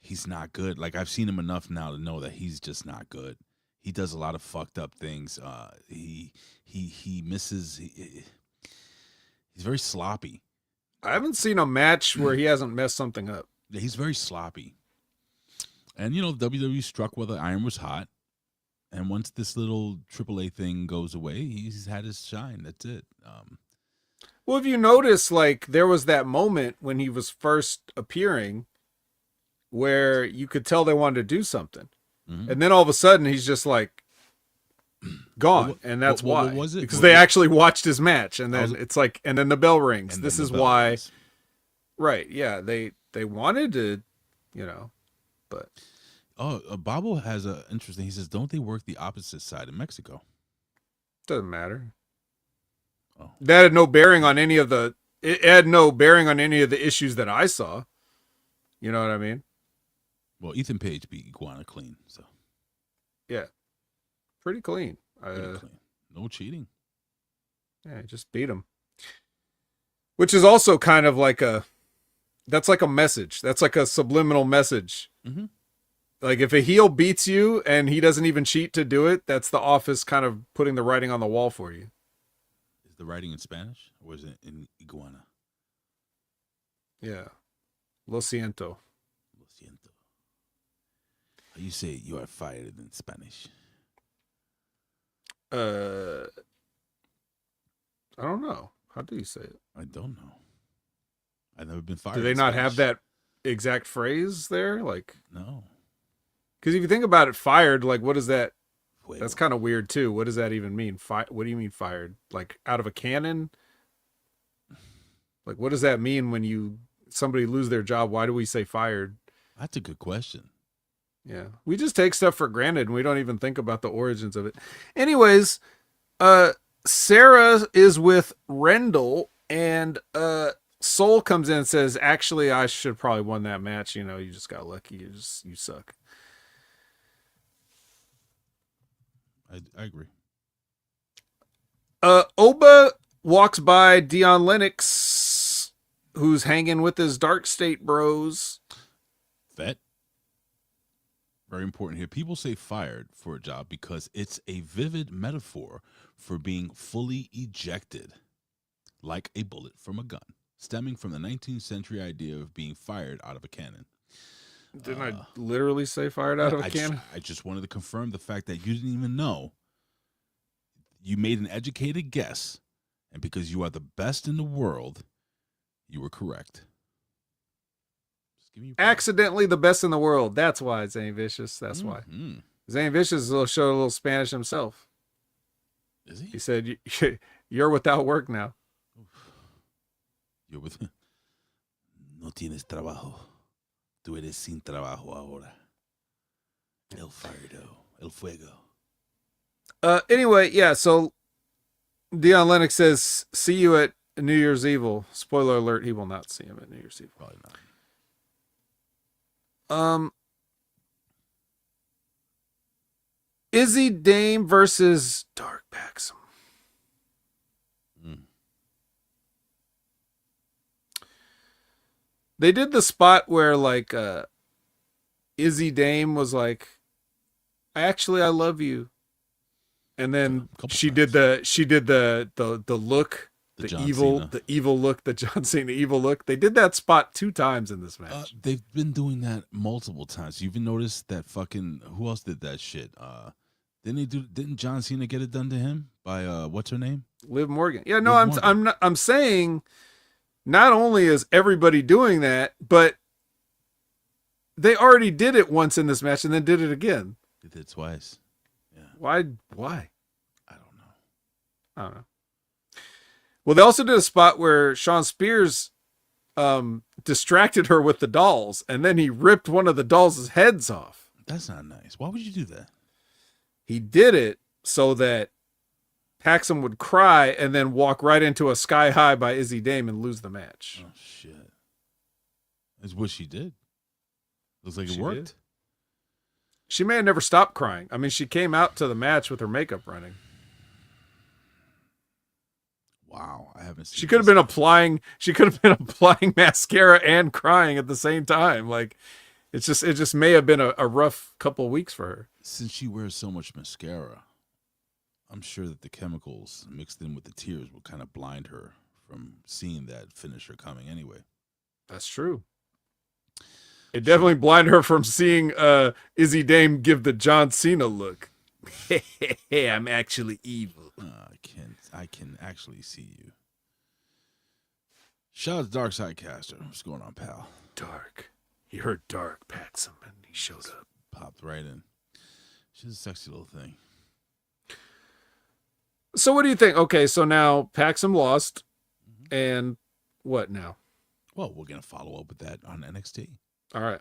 he's not good. Like I've seen him enough now to know that he's just not good. He does a lot of fucked up things. He misses. He's very sloppy.
I haven't seen a match where he hasn't messed something up.
Yeah, he's very sloppy. And you know, WWE struck while the iron was hot. And once this little AAA thing goes away, he's had his shine. That's it.
Well, if you notice, like there was that moment when he was first appearing where you could tell they wanted to do something.
Mhm.
And then all of a sudden he's just like gone.
What-
and that's
what
why.
was it?
Because
What
they
was-
actually watched his match. And then
was-
it's like, and then the bell rings.
and
This
then
is
the bell
why.
rings.
Right. Yeah. They wanted to, but.
Oh, Babo has a interesting. He says, "Don't they work the opposite side in Mexico?"
Doesn't matter.
Oh.
That had no bearing on any of the. It had no bearing on any of the issues that I saw. You know what I mean?
Well, Ethan Page beat Iguana clean, so
Yeah, pretty clean.
pretty clean. No cheating.
Yeah, just beat him. Which is also kind of like that's like a message. That's like a subliminal message.
Mhm.
Like if a heel beats you and he doesn't even cheat to do it, that's the office kind of putting the writing on the wall for you.
Is the writing in Spanish or is it in Iguana?
Yeah. Lo siento.
Lo siento. How you say you are fired in Spanish?
I don't know. How do you say it?
I don't know. I've never been fired.
Do they
in
not have
Spanish.
that exact phrase there? Like,
No.
because if you think about it, fired, like, what is that?
Fuego.
That's kind of weird too. What does that even mean? What do you mean fired? Like out of a cannon? Like, what does that mean when somebody lose their job? Why do we say fired?
That's a good question.
Yeah. We just take stuff for granted and we don't even think about the origins of it. Anyways, Sarah is with Rendell and Soul comes in and says, actually, I should have probably won that match. You just got lucky. You suck.
I agree.
Oba walks by Dion Lennox, who's hanging with his Dark State bros.
Vet. Very important here. People say fired for a job because it's a vivid metaphor for being fully ejected, like a bullet from a gun, stemming from the 19th century idea of being fired out of a cannon.
Didn't I literally say fired out of a cannon?
I just wanted to confirm the fact that you didn't even know. You made an educated guess, and because you are the best in the world, you were correct. Just give me your
Accidentally the best in the world. That's why Zane Vicious. That's why.
Mhm.
Zane Vicious will show a little Spanish himself.
Is he?
He said, you're without work now.
You're with No tienes trabajo. Tú eres sin trabajo ahora. El fardo. El fuego.
Anyway, yeah, so Dion Lennox says, see you at New Year's Evil. Spoiler alert, he will not see him at New Year's Evil.
Probably not.
Izzy Dame versus Dark Baxum.
Mm.
They did the spot where like Izzy Dame was like, actually I love you. And then
A couple
she
times.
did the look,
The
the
John
evil
Cena.
the evil look, the John Cena evil look. They did that spot 2 times in this match.
They've been doing that multiple times. You even noticed that fucking who else did that shit? Didn't John Cena get it done to him by what's her name?
Liv Morgan. Yeah, no,
Liv Morgan.
I'm saying not only is everybody doing that, but they already did it once in this match and then did it again.
They did it twice. Yeah.
Why?
I don't know.
Well, they also did a spot where Shawn Spears distracted her with the dolls, and then he ripped one of the dolls' heads off.
That's not nice. Why would you do that?
He did it so that Paxum would cry and then walk right into a Sky High by Izzy Dame and lose the match.
Oh shit! That's what she did. Looks like it
She
worked.
did. She may have never stopped crying. I mean, she came out to the match with her makeup running.
Wow, I haven't seen.
She could have been applying. She could have been applying mascara and crying at the same time. Like, it just may have been a rough couple of weeks for her.
Since she wears so much mascara, I'm sure that the chemicals mixed in with the tears will kind of blind her from seeing that finisher coming anyway.
That's true. It definitely blinded her from seeing Izzy Dame give the John Cena look. Hey, I'm actually evil.
I can actually see you. Shout out to Dark Side Caster. What's going on, pal?
Dark. He heard Dark, Paxum, and he showed up.
Popped right in. She's a sexy little thing.
So what do you think? Okay, so now Paxum lost, and what now?
Well, we're going to follow up with that on NXT.
All right.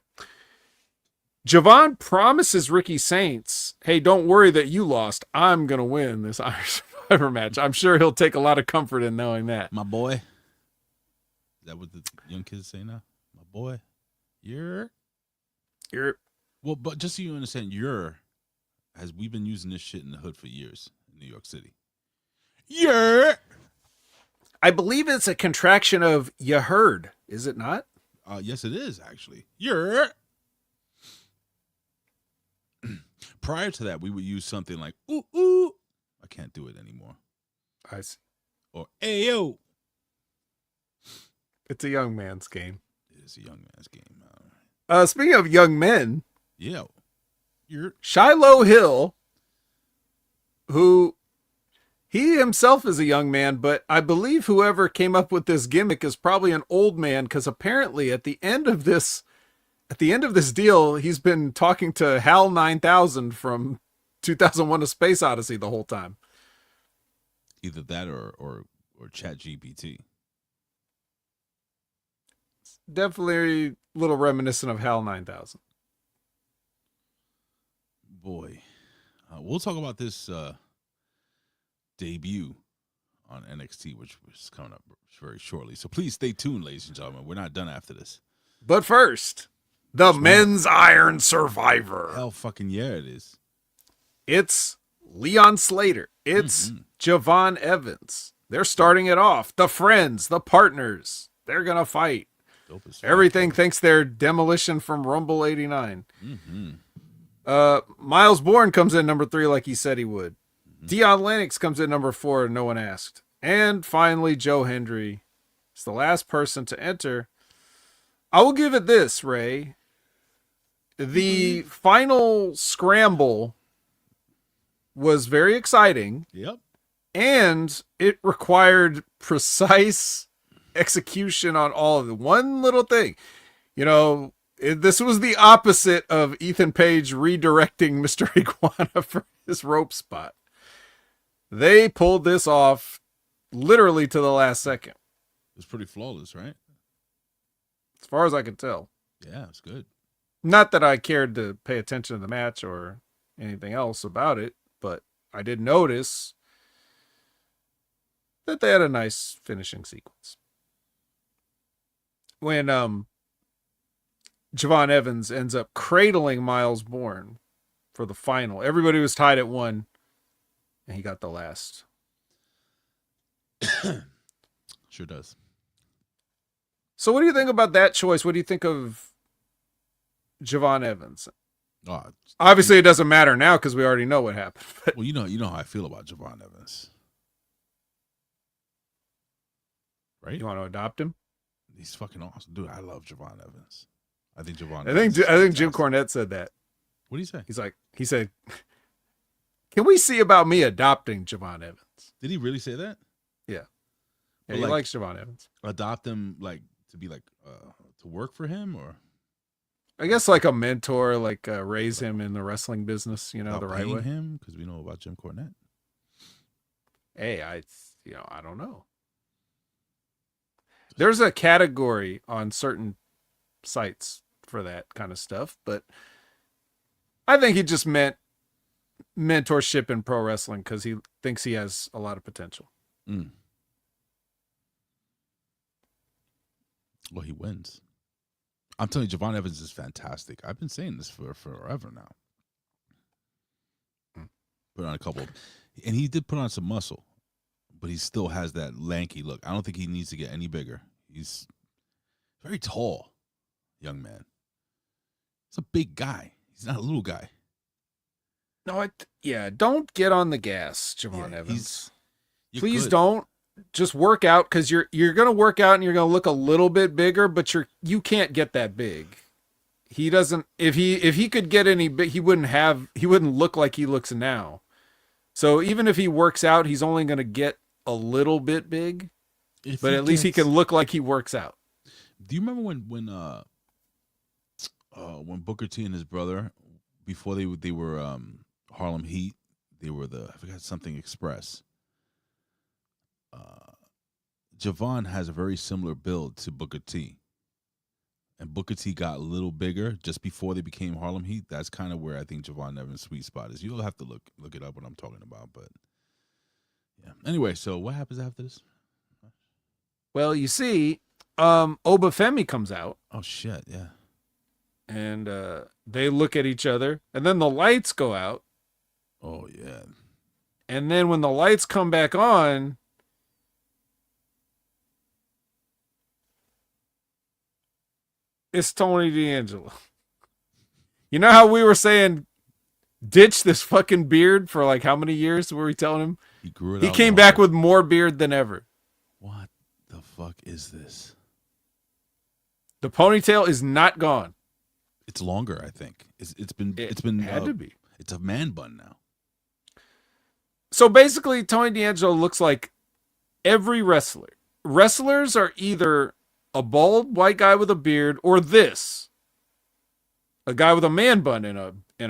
Javon promises Ricky Saints, hey, don't worry that you lost. I'm going to win this Irish Survivor match. I'm sure he'll take a lot of comfort in knowing that.
My boy. Is that what the young kids say now? My boy. You're. Well, but just so you understand, we've been using this shit in the hood for years in New York City.
I believe it's a contraction of you heard, is it not?
Yes, it is, actually. Prior to that, we would use something like, ooh, ooh. I can't do it anymore.
I see.
Or, ayo.
It's a young man's game.
It is a young man's game.
Speaking of young men,
Yeah.
Shiloh Hill, who he himself is a young man, but I believe whoever came up with this gimmick is probably an old man, because apparently at the end of this deal, he's been talking to Hal 9000 from 2001: A Space Odyssey the whole time.
Either that or Chat GPT.
Definitely a little reminiscent of Hal 9000.
Boy. We'll talk about this debut on NXT, which is coming up very shortly. So please stay tuned, ladies and gentlemen. We're not done after this.
But first, the men's Iron Survivor.
Hell fucking yeah, it is.
It's Leon Slater. It's Javon Evans. They're starting it off. The friends, the partners, they're going to fight.
Dope as fuck.
Everything thinks they're Demolition from Rumble 89. Miles Bourne comes in number 3 like he said he would. Dion Lennox comes in number 4 and no one asked. And finally, Joe Hendry is the last person to enter. I will give it this, Ray. The final scramble was very exciting.
Yep.
And it required precise execution on all of it. One little thing, this was the opposite of Ethan Page redirecting Mr. Iguana for his rope spot. They pulled this off literally to the last second.
It was pretty flawless, right?
As far as I could tell.
Yeah, it's good.
Not that I cared to pay attention to the match or anything else about it, but I did notice that they had a nice finishing sequence. When Javon Evans ends up cradling Miles Bourne for the final. Everybody was tied at 1, and he got the last.
Sure does.
So what do you think about that choice? What do you think of Javon Evans? Obviously, it doesn't matter now because we already know what happened. But
well, you know how I feel about Javon Evans. Right?
You want to adopt him?
He's fucking awesome. Dude, I love Javon Evans. I think
I think Jim Cornette said that.
What did he say?
He said, Can we see about me adopting Javon Evans?
Did he really say that?
Yeah.
But
He
like-
likes Javon Evans.
Adopt him like to be like to work for him, or
I guess like a mentor, like raise him in the wrestling business, the
about
right
paying
way.
him, because we know about Jim Cornette.
Hey, I don't know. There's a category on certain sites for that kind of stuff, but I think he just meant mentorship in pro wrestling because he thinks he has a lot of potential.
Mm. Well, he wins. I'm telling you, Javon Evans is fantastic. I've been saying this for forever now. Put on a couple, and he did put on some muscle, but he still has that lanky look. I don't think he needs to get any bigger. He's very tall, young man. He's a big guy. He's not a little guy.
No, don't get on the gas, Javon
Yeah,
Evans.
you're
Please
good.
don't. Just work out, because you're gonna work out and you're gonna look a little bit bigger, but you can't get that big. He doesn't. If he could get any big, he wouldn't look like he looks now. So even if he works out, he's only gonna get a little bit big,
If
but at least he can look like he works out.
Do you remember when Booker T and his brother, before they were Harlem Heat, they were I forgot something Express. Javon has a very similar build to Booker T. And Booker T got a little bigger just before they became Harlem Heat. That's kind of where I think Javon Evans' sweet spot is. You'll have to look it up what I'm talking about, but yeah. Anyway, so what happens after this?
Well, you see, Obafemi comes out,
Oh shit, yeah.
and they look at each other, and then the lights go out,
Oh yeah.
and then when the lights come back on, it's Tony D'Angelo. You know how we were saying, ditch this fucking beard for like how many years were we telling him?
He grew it
He
out
came
longer.
back with more beard than ever.
What the fuck is this?
The ponytail is not gone.
It's longer, I think. It's been
Had to be.
It's a man bun now.
So basically, Tony D'Angelo looks like every wrestler. Wrestlers are either a bald white guy with a beard or this, a guy with a man bun and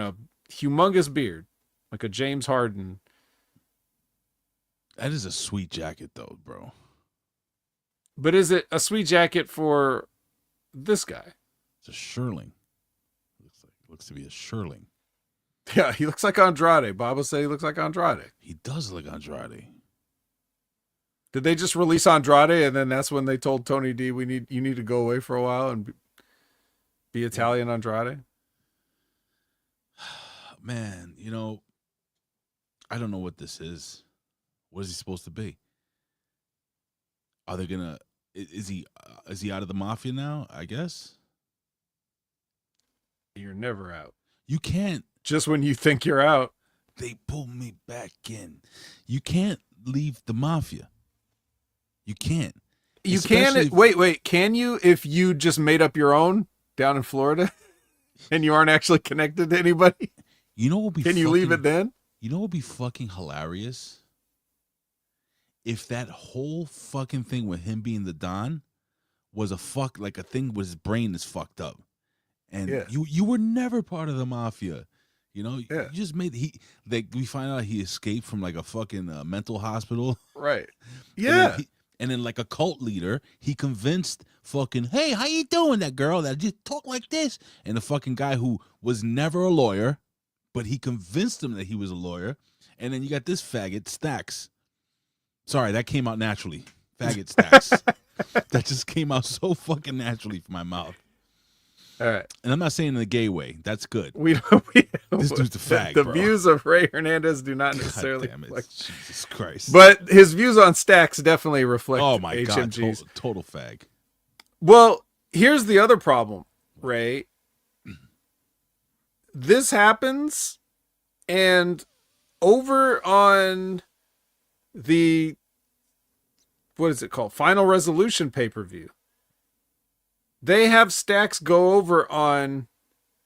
a humongous beard, like a James Harden.
That is a sweet jacket, though, bro.
But is it a sweet jacket for this guy?
It's a shearling. Looks to be a shearling.
Yeah, he looks like Andrade. Bob will say he looks like Andrade.
He does look Andrade.
Did they just release Andrade and then that's when they told Tony D, you need to go away for a while and be Italian Andrade?
Man, I don't know what this is. What is he supposed to be? Are they gonna? Is he out of the mafia now? I guess.
You're never out.
You can't.
Just when you think you're out.
They pull me back in. You can't leave the mafia. You can't.
You
Especially
can wait, can you if you just made up your own down in Florida and you aren't actually connected to anybody?
You know what would be
Can you leave it then?
You know what would be fucking hilarious? If that whole fucking thing with him being the Don was a thing where his brain is fucked up. And
Yeah.
you were never part of the mafia.
Yeah.
You just we find out he escaped from like a fucking mental hospital.
Right.
And
Yeah.
then and then like a cult leader, he convinced fucking, hey, how you doing, that girl that just talk like this? And the fucking guy who was never a lawyer, but he convinced him that he was a lawyer. And then you got this faggot, Stacks. Sorry, that came out naturally. Faggot Stacks. That just came out so fucking naturally from my mouth.
All right.
And I'm not saying in a gay way. That's good.
This
dude's a fag,
The
bro.
views of Ray Hernandez do not
God
necessarily
damn it.
reflect.
Jesus Christ.
But his views on Stacks definitely reflect
Oh my God.
HMG's.
Total fag.
Well, here's the other problem, Ray. This happens, and over on the, what is it called? Final Resolution pay-per-view. They have Stacks go over on,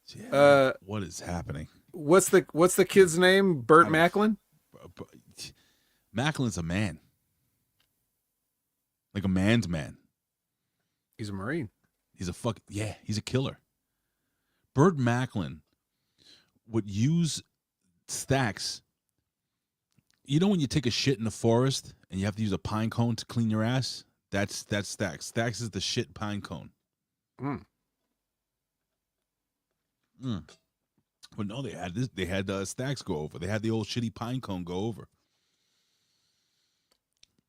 Yeah, what is happening?
what's the kid's name? Burt Macklin?
Macklin's a man. Like a man's man.
He's a Marine.
He's a killer. Burt Macklin would use Stacks. You know when you take a shit in the forest and you have to use a pine cone to clean your ass? That's Stacks. Stacks is the shit pine cone. But no, they had this. They had Stacks go over. They had the old shitty pine cone go over.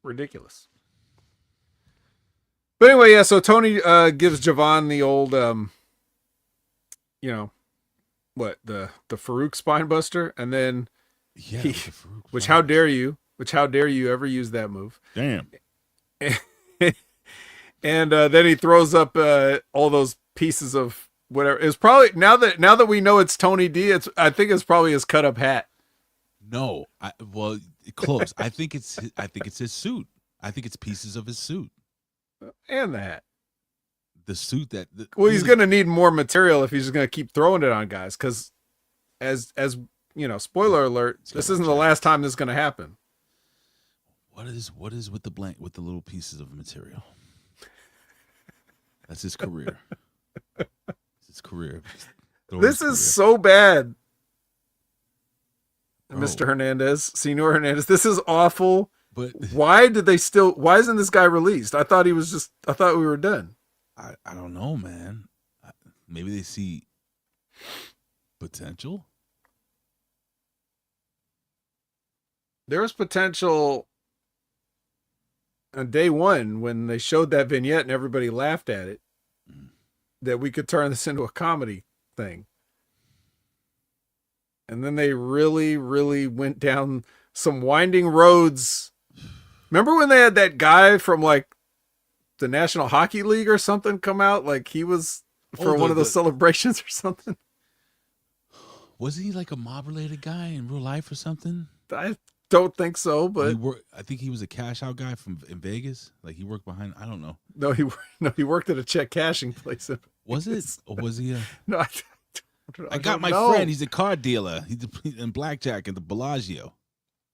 Ridiculous. But anyway, yeah. So Tony gives Javon the old, what the Farouk spine buster, and then which how dare you ever use that move?
Damn.
And then he throws up all those pieces of whatever. It's probably now that we know it's Tony D. I think it's probably his cut up hat.
No, close. I think it's his suit. I think it's pieces of his suit
and the hat.
The suit that.
He's gonna need more material if he's just gonna keep throwing it on guys. Because, as you know, spoiler alert, this isn't the last time this is gonna happen.
What is with the little pieces of material? That's his career. His career.
This is so bad, Mr. Hernandez, Senor Hernandez. This is awful.
But
why isn't this guy released? I thought we were done.
I don't know, man. Maybe they see potential.
There was potential on day one when they showed that vignette and everybody laughed at it, that we could turn this into a comedy thing. And then they really, really went down some winding roads. Remember when they had that guy from like the National Hockey League or something come out? Like he was for one of those celebrations or something.
Was he like a mob related guy in real life or something?
I don't think so, but
I think he was a cash out guy in Vegas. Like he worked behind. I don't know.
No, he worked at a check cashing place.
Was it? Or was he?
No,
I got my friend. He's a car dealer. He's in blackjack at the Bellagio.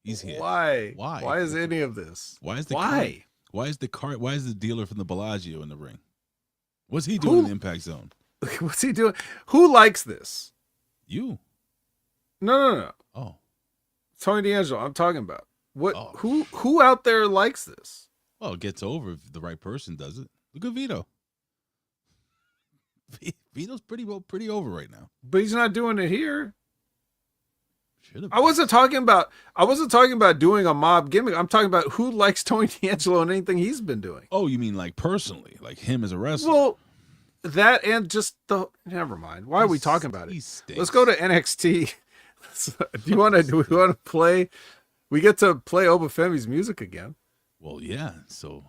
He's here.
Why? Why is any of this?
Why is the dealer from the Bellagio in the ring? What's he doing in the Impact Zone?
What's he doing? Who likes this?
You?
No.
Oh,
Tony D'Angelo. I'm talking about what?
Oh.
Who out there likes this?
Well, it gets over if the right person does it. Look at Vito. Vito's pretty over right now.
But he's not doing it here. I wasn't talking about doing a mob gimmick. I'm talking about who likes Tony D'Angelo and anything he's been doing.
Oh, you mean like personally, like him as a wrestler?
Well, that and just never mind. Why are we talking about it? Let's go to NXT. Do we want to play? We get to play Obafemi's music again.
Well, yeah. So,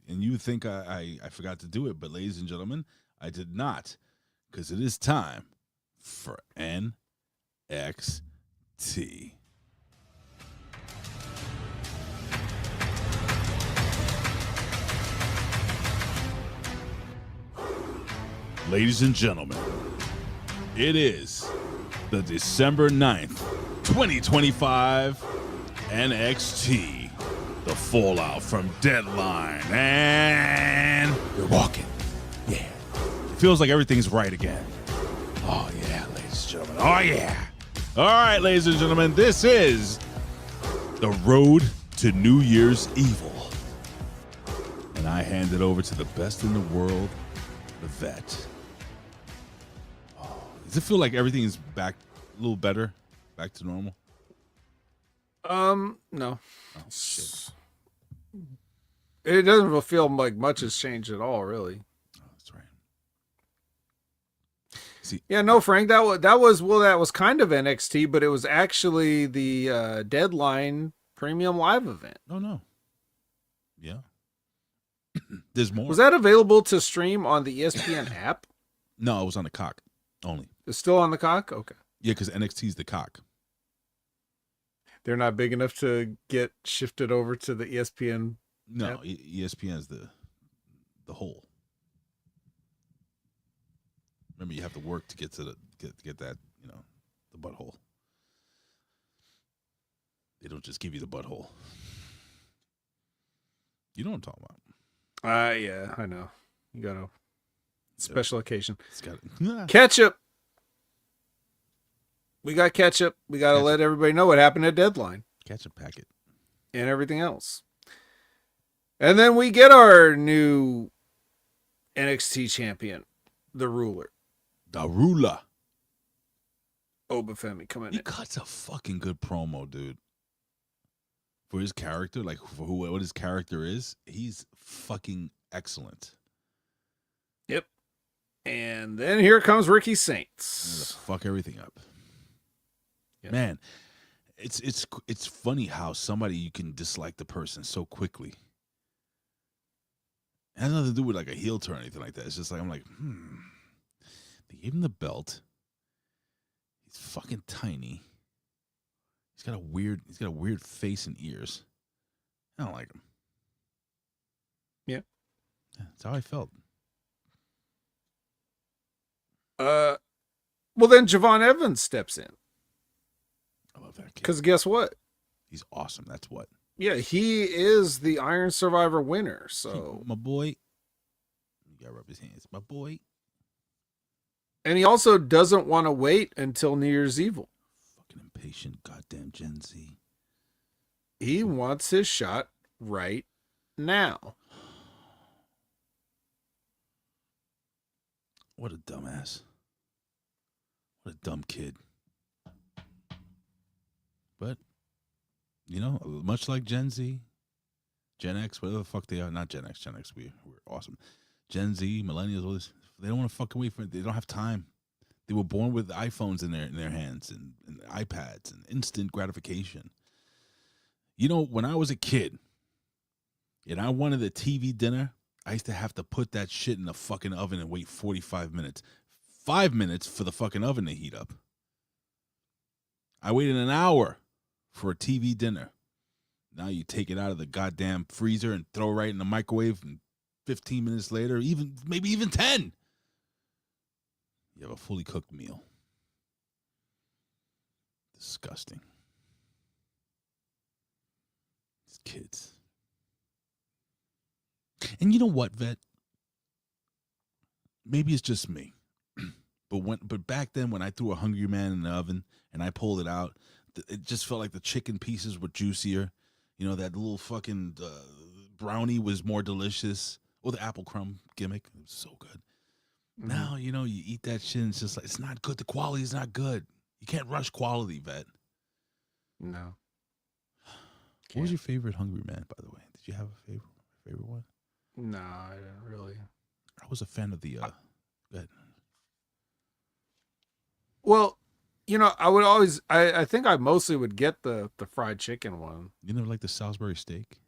and you think I forgot to do it, but ladies and gentlemen, I did not, because it is time for NXT. Ladies and gentlemen, it is the December 9th, 2025 NXT, the fallout from Deadline, and we're walking. Yeah. It feels like everything's right again. Oh, yeah, ladies and gentlemen. Oh, yeah. All right, ladies and gentlemen, this is the road to New Year's Evil. And I hand it over to the best in the world, the vet. Oh, does it feel like everything is back a little better? Back to normal?
No.
Oh, shit.
It doesn't feel like much has changed at all, really.
Oh, that's right. See,
yeah, no, Frank, that was kind of NXT, but it was actually the Deadline Premium Live event.
Oh, no. Yeah. There's more.
Was that available to stream on the ESPN app?
No, it was on the cock only.
It's still on the cock? Okay.
Yeah, because NXT's the cock.
They're not big enough to get shifted over to the ESPN.
No, ESPN's the hole. Remember, you have to work to get to get that, butthole. They don't just give you the butthole. You know what I'm talking about.
Yeah, I know. You got a special occasion.
It's got
Ketchup. We got ketchup. We got to
Ketchup.
let everybody know what happened at Deadline
ketchup packet.
and everything else. And then we get our new NXT champion, the Ruler,
The ruler.
Obafemi, coming
He
in.
cuts a fucking good promo, dude. For his character, like for what his character is, he's fucking excellent.
Yep. And then here comes Ricky
I'm gonna
Saints.
fuck everything up.
Yeah.
Man, it's funny how somebody you can dislike the person so quickly. It has nothing to do with like a heel turn or anything like that. It's just like I'm like, They gave him the belt. He's fucking tiny. He's got a weird face and ears. I don't like him.
Yeah.
That's how I felt.
Well, then Javon Evans steps in.
I love that kid.
Because guess what?
He's awesome. That's what.
Yeah, he is the Iron Survivor winner. So,
My boy. You gotta rub his hands. My boy.
and he also doesn't want to wait until New Year's Evil.
Fucking impatient goddamn Gen Z.
He wants his shot right now.
What a dumbass. What a dumb kid. But, you know, much like Gen Z, Gen X, whatever the fuck they are, not Gen X, we're awesome. Gen Z, millennials, all this, they don't want to fucking wait for it. They don't have time. They were born with iPhones in their hands and iPads and instant gratification. You know, when I was a kid and I wanted a TV dinner, I used to have to put that shit in the fucking oven and wait 45 minutes. 5 minutes for the fucking oven to heat up. I waited an hour for a TV dinner. Now you take it out of the goddamn freezer and throw it right in the microwave, and 15 minutes later, maybe even 10, you have a fully cooked meal. Disgusting. These kids. And you know what, Vet? Maybe it's just me. But back then when I threw a Hungry Man in the oven and I pulled it out, it just felt like the chicken pieces were juicier. You know, that little fucking brownie was more delicious. Or the apple crumb gimmick. It was so good. Now, you know, you eat that shit and it's just like, it's not good. The quality is not good. You can't rush quality, Vet.
No.
What was your favorite Hungry Man, by the way? Did you have a favorite one?
No, I didn't really.
I was a fan of the go ahead.
Well, you know, I would always, I think I mostly would get the fried chicken one.
You never like the Salisbury steak?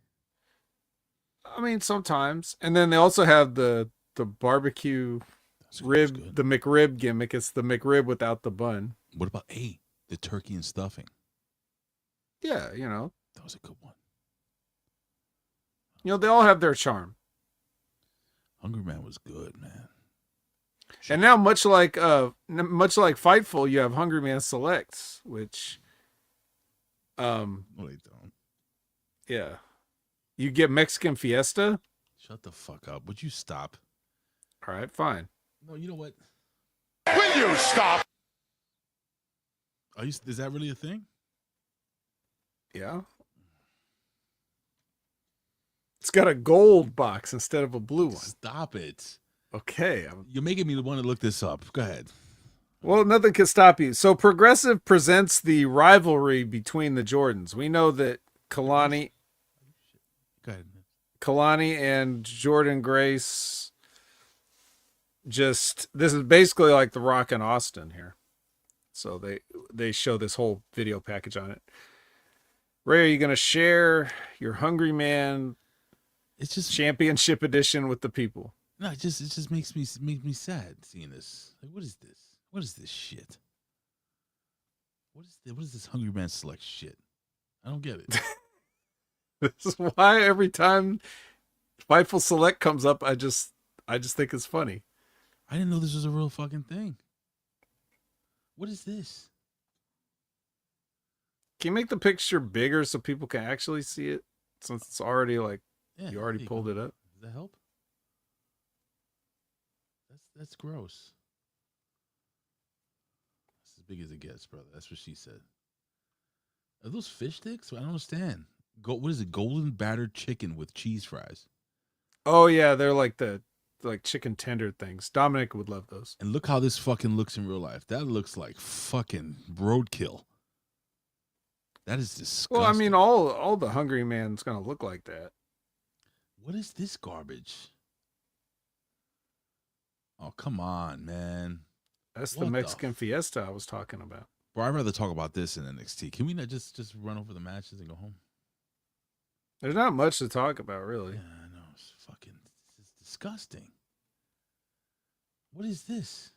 I mean, sometimes. And then they also have the barbecue rib, the McRib gimmick. It's the McRib without the bun.
What about the turkey and stuffing?
Yeah, you know.
That was a good one.
You know, they all have their charm.
Hungry Man was good, man.
And now, much like Fightful, you have Hungry Man Selects, which,
No, they don't.
yeah, you get Mexican Fiesta.
Shut the fuck up. Would you stop?
All right, fine.
No, you know what?
Will you stop?
Is that really a thing?
Yeah, it's got a gold box instead of a blue one.
Stop it.
Okay.
You're making me want to look this up. Go ahead.
Well, nothing can stop you. So Progressive presents the rivalry between the Jordans. We know that Kelani
Go ahead.
and Jordynne Grace this is basically like The Rock and Austin here. So they show this whole video package on it. Ray, are you going to share your Hungry Man
It's just
Championship Edition with the people?
no. It just makes me sad seeing this. Like, what is this? What is this shit? What is this Hungry Man Select shit? I don't get it.
This is why every time Fightful Select comes up, I just think it's funny.
I didn't know this was a real fucking thing. What is this?
Can you make the picture bigger so people can actually see it? Since it's already like
Yeah,
you already
there
pulled
go.
it up.
Does that help? That's gross. That's as big as it gets, brother. That's what she said. Are those fish sticks? I don't understand. What is it? Golden battered chicken with cheese fries.
Oh yeah, they're like chicken tender things. Dominic would love those.
And look how this fucking looks in real life. That looks like fucking roadkill. That is disgusting.
Well, I mean, all the Hungry Man's gonna look like that.
What is this garbage? Oh, come on, man.
That's
What
the
the
Mexican Fiesta I was talking about.
Bro, I'd rather talk about this in NXT. Can we not just run over the matches and go home?
There's not much to talk about, really.
Yeah, I know. This is disgusting. What is this?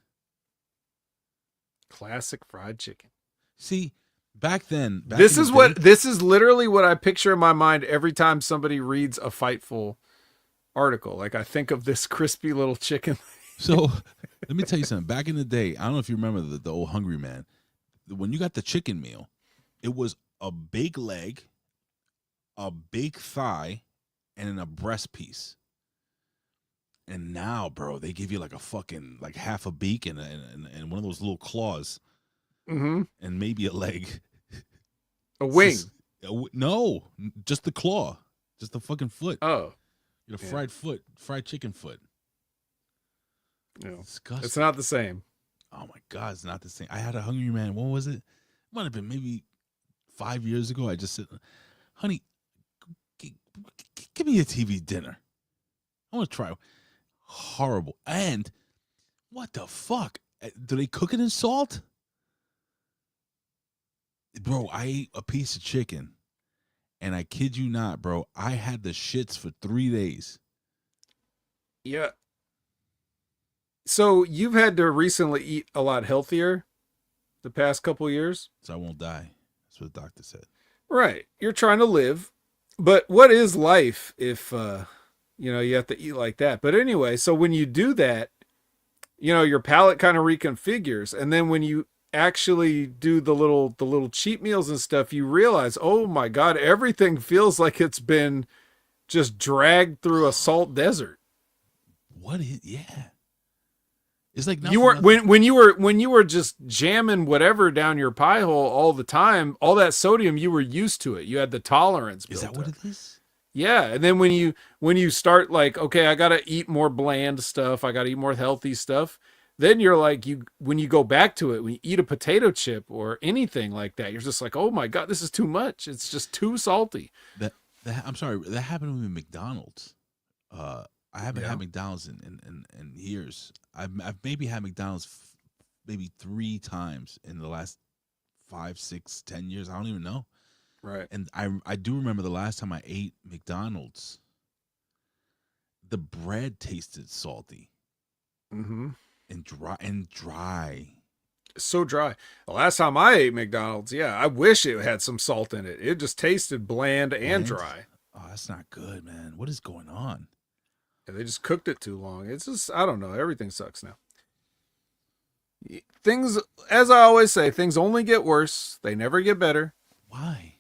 Classic fried chicken.
See, back then,
This is literally what I picture in my mind every time somebody reads a Fightful article. Like I think of this crispy little chicken.
So let me tell you something. Back in the day, I don't know if you remember the old Hungry Man. When you got the chicken meal, it was a big leg, a big thigh, and then a breast piece. And now, bro, they give you like a fucking like half a beak and one of those little claws, and maybe a leg,
A wing.
No, just the claw, just the fucking foot.
Oh,
you know, fried chicken foot.
no,
Disgusting.
it's not the same.
Oh my God, it's not the same. I had a Hungry Man. When was it? It might have been maybe 5 years ago. I just said, honey, give me a TV dinner. I want to try. Horrible. And what the fuck? Do they cook it in salt? Bro, I ate a piece of chicken, and I kid you not, bro, I had the shits for 3 days.
Yeah. So you've had to recently eat a lot healthier the past couple years?
So I won't die. That's what the doctor said.
Right. You're trying to live. But what is life if, you have to eat like that? But anyway, so when you do that, your palate kind of reconfigures. And then when you actually do the little cheat meals and stuff, you realize, oh my God, everything feels like it's been just dragged through a salt desert.
Yeah. It's like
You weren't when you were just jamming whatever down your pie hole all the time, all that sodium, you were used to it. You had the tolerance built
Is that what
up.
it is?
Yeah. And then when you start like, okay, I gotta eat more bland stuff, I gotta eat more healthy stuff, then you're like, when you go back to it, when you eat a potato chip or anything like that, you're just like, oh my God, this is too much. It's just too salty.
I'm sorry, that happened to me at McDonald's. I haven't had McDonald's in years. I've maybe had McDonald's maybe 3 times in the last 5, 6, 10 years. I don't even know.
Right.
And I do remember the last time I ate McDonald's, the bread tasted salty.
Mm-hmm.
And dry.
So dry. The last time I ate McDonald's, I wish it had some salt in it. It just tasted bland and dry.
Oh, that's not good, man. What is going on?
Yeah, they just cooked it too long. It's just, I don't know. Everything sucks now. Things, as I always say, things only get worse. They never get better.
Why?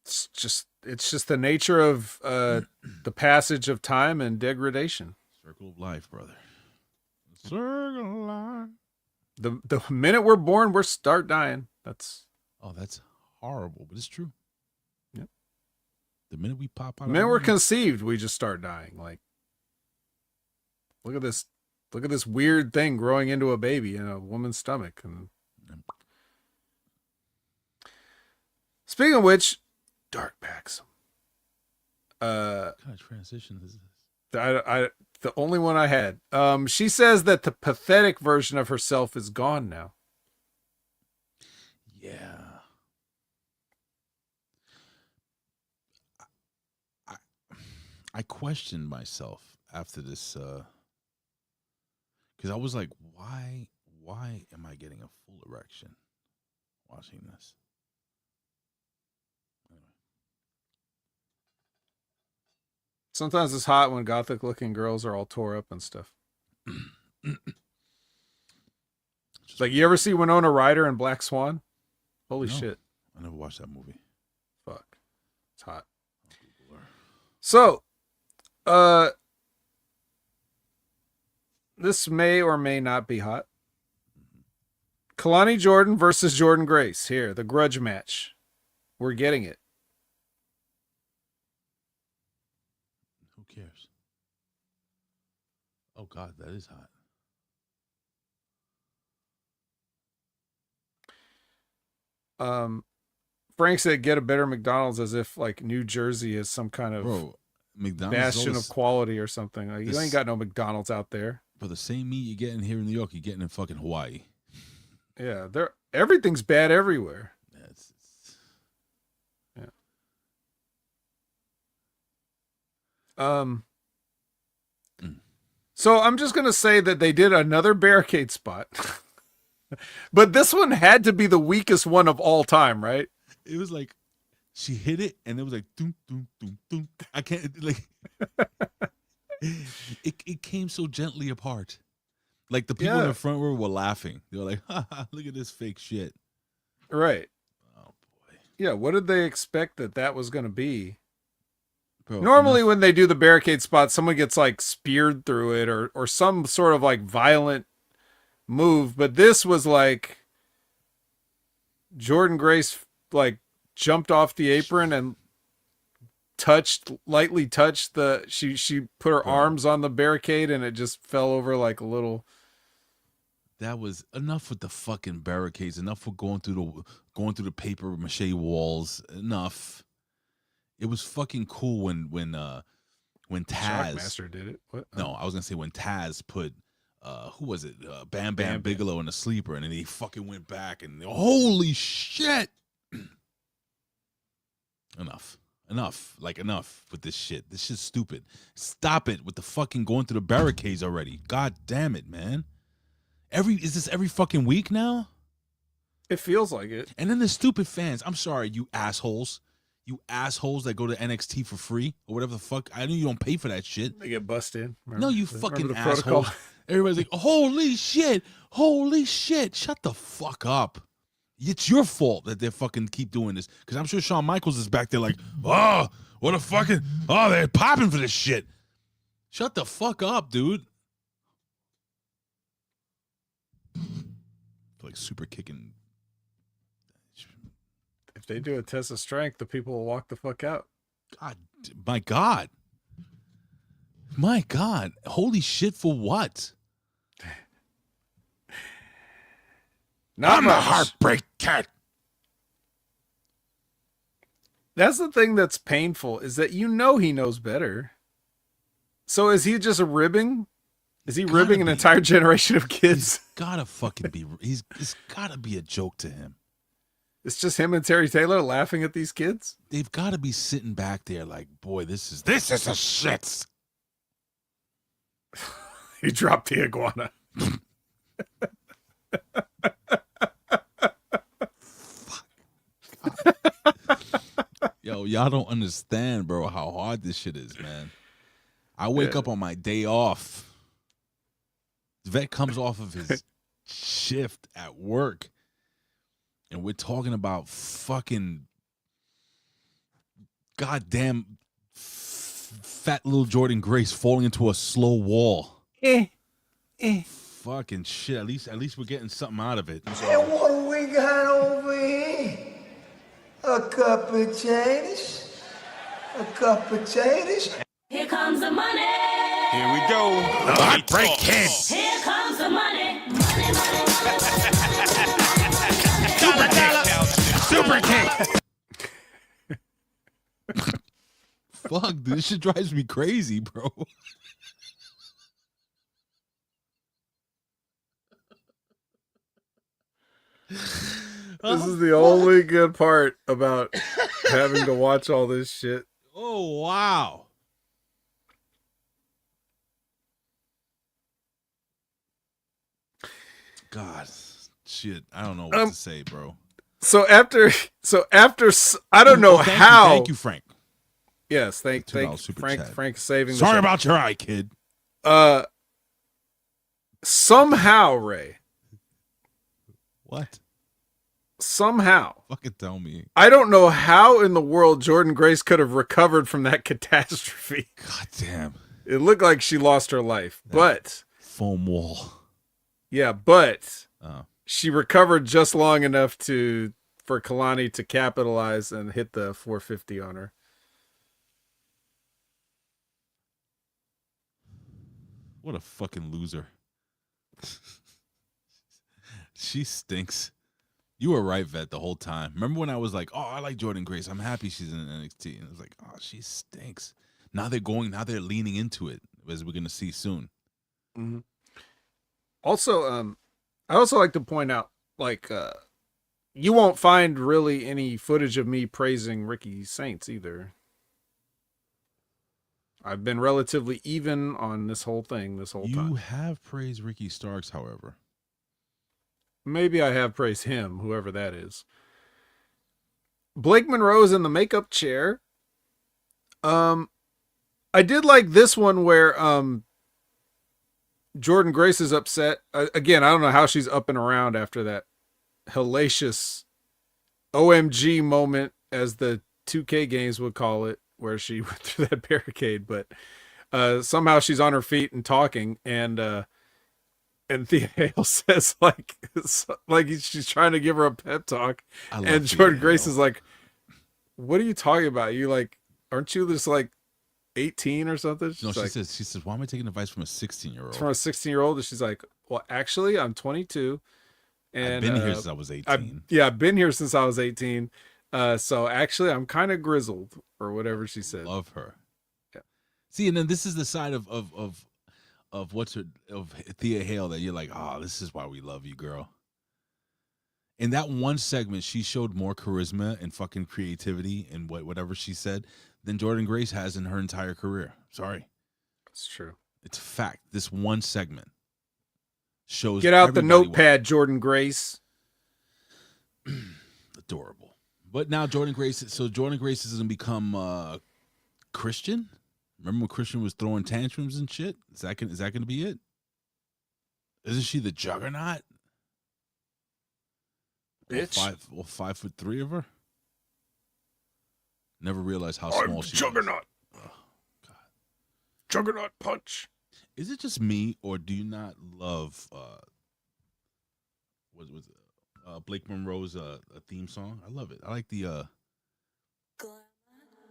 It's just the nature of the passage of time and degradation.
Circle of life, brother. Circle of life.
The minute we're born, we start dying. That's
horrible, but it's true.
Yep.
The minute we pop out,
the minute we're conceived, we just start dying. Like, look at this weird thing growing into a baby in a woman's stomach. And speaking of which, dark backs.
What kind of transition is this?
The only one I had. She says that the pathetic version of herself is gone now.
Yeah. I questioned myself after this because I was like, why am I getting a full erection watching this?
Sometimes it's hot when gothic looking girls are all tore up and stuff. Like, you ever see Winona Ryder in Black Swan? Holy shit.
I never watched that movie.
Fuck. It's hot. So, this may or may not be hot. Kelani Jordynne versus Jordynne Grace. Here, the grudge match. We're getting it.
Who cares? Oh, God, that is hot.
Frank said, "Get a better McDonald's," as if like New Jersey is some kind of
Bro, McDonald's
bastion of quality or something. Like, you ain't got no McDonald's out there.
But the same meat you get in here in New York, you getting in fucking Hawaii.
Yeah, everything's bad everywhere.
Yeah.
So I'm just gonna say that they did another barricade spot, but this one had to be the weakest one of all time, right?
It was like she hit it, and it was like doom doom doom doom. I can't like. It came so gently apart. Like the people in the front row were laughing. They were like, "Ha ha! Look at this fake shit."
Right.
Oh boy.
Yeah. What did they expect that was gonna be?
Bro,
Normally, when they do the barricade spot, someone gets like speared through it or some sort of like violent move. But this was like Jordynne Grace like jumped off the apron and lightly touched she put her arms on the barricade and it just fell over like a little.
That was enough with the fucking barricades. Enough with going through the paper mache walls. Enough. It was fucking cool when Taz
Shockmaster did it. What?
No, I was gonna say when Taz put who was it? Bam Bam Bigelow in a sleeper, and then he fucking went back and holy shit. Enough with this shit. This shit's stupid. Stop it with the fucking going through the barricades already. God damn it, man. Is this every fucking week now?
It feels like it.
And then the stupid fans. I'm sorry, you assholes. You assholes that go to NXT for free or whatever the fuck. I know you don't pay for that shit.
They get busted.
No, you fucking asshole. Everybody's like, holy shit. Shut the fuck up. It's your fault that they fucking keep doing this. Because I'm sure Shawn Michaels is back there like, oh, what a fucking, oh, they're popping for this shit. Shut the fuck up, dude. Like super kicking.
If they do a test of strength, the people will walk the fuck out.
God, my God. Holy shit for what?
I'm
a heartbreak cat.
That's the thing that's painful is that he knows better. So is he just ribbing? Is he ribbing an entire generation of kids?
Gotta fucking be. It's gotta be a joke to him.
It's just him and Terry Taylor laughing at these kids.
They've got to be sitting back there like, boy, this is a shit.
He dropped the iguana.
Yo, y'all don't understand, bro, how hard this shit is, man. I wake up on my day off. Vet comes off of his shift at work. And we're talking about fucking goddamn fat little Jordynne Grace falling into a slow wall. Fucking shit. At least we're getting something out of it.
And what do we got over here? A cup of potatoes? A cup of potatoes?
Here comes the money.
Here we go.
Heartbreak Kids.
Here comes the money. Money, money, money.
Super kick. Fuck, this shit drives me crazy, bro.
This is the only good part about having to watch all this shit.
Oh, wow. God, shit. I don't know what to say, bro.
So after I don't know how.
Thank you, Frank.
Yes, thank
Frank.
Frank saving.
Sorry about your eye, kid.
Somehow, Ray.
What?
somehow,
Fucking tell me.
I don't know how in the world Jordynne Grace could have recovered from that catastrophe.
God damn.
It looked like she lost her life, but
Foam wall.
yeah, but
Oh.
she recovered just long enough for Kelani to capitalize and hit the 450 on her.
What a fucking loser. She stinks. You were right, Vet, the whole time. Remember when I was like, oh, I like Jordynne Grace. I'm happy she's in NXT. And I was like, oh, she stinks. Now they're leaning into it, as we're going to see soon.
Mm-hmm. Also, I also like to point out, like, you won't find really any footage of me praising Ricky Saints either. I've been relatively even on this whole thing this whole time.
You have praised Ricky Starks, however.
Maybe I have praised him, whoever that is. Blake Monroe's in the makeup chair. I did like this one where Jordynne Grace is upset. Again, I don't know how she's up and around after that hellacious OMG moment, as the 2K games would call it, where she went through that barricade, but somehow she's on her feet and talking, and Thea Hale says like she's trying to give her a pep talk, and Jordynne Grace is like, "What are you talking about? You like, aren't you just like 18 or something?"
No, she says, why am I taking advice from a 16-year-old?
From a 16-year-old, and she's like, "Well, actually, I'm 22, and
I've been here since I was 18.
I've been here since I was 18. So actually, I'm kind of grizzled," or whatever she said.
Love her.
Yeah.
See, and then this is the side of Thea Hale that you're like, oh, this is why we love you, girl. In that one segment, she showed more charisma and fucking creativity in whatever she said than Jordynne Grace has in her entire career. Sorry.
That's true.
It's a fact. This one segment shows.
Get out the notepad, Jordynne Grace.
Adorable. But now Jordynne Grace is going to become Christian. Remember when Christian was throwing tantrums and shit? Is that going to be it? Isn't she the juggernaut?
Bitch.
5'3" of her. Never realized how small she
juggernaut.
was. Oh, God.
Juggernaut punch.
Is it just me, or do you not love what was it? Blake Monroe's theme song? I love it. I like the
Glamour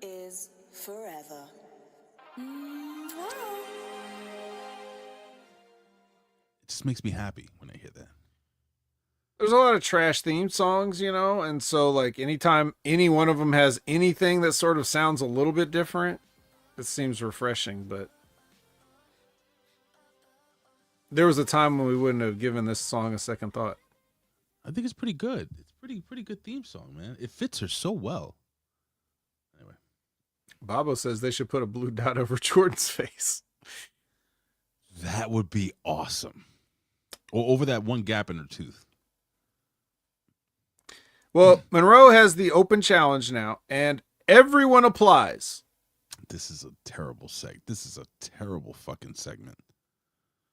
is forever.
It just makes me happy when I hear that.
There's a lot of trash theme songs, and so like anytime any one of them has anything that sort of sounds a little bit different, it seems refreshing. But there was a time when we wouldn't have given this song a second thought.
I think it's pretty good. It's pretty good theme song, man. It fits her so well. Anyway,
Bobo says they should put a blue dot over Jordan's face.
that would be awesome. Or over that one gap in her tooth.
Well, Monroe has the open challenge now, and everyone applies.
This is a terrible This is a terrible fucking segment.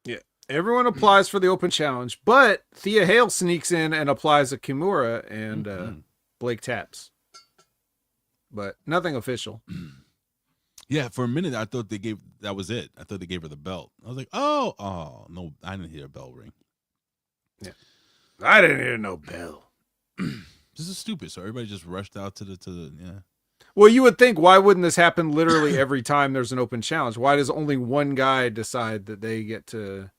Yeah. Everyone applies for the open challenge, but Thea Hale sneaks in and applies a Kimura, and Blake taps. But nothing official.
Yeah, for a minute I thought that was it. I thought they gave her the belt. I was like, oh no, I didn't hear a bell ring.
Yeah, I didn't hear no bell.
This is stupid. So everybody just rushed out to the yeah.
Well, you would think, why wouldn't this happen literally every time there's an open challenge? Why does only one guy decide that they get to,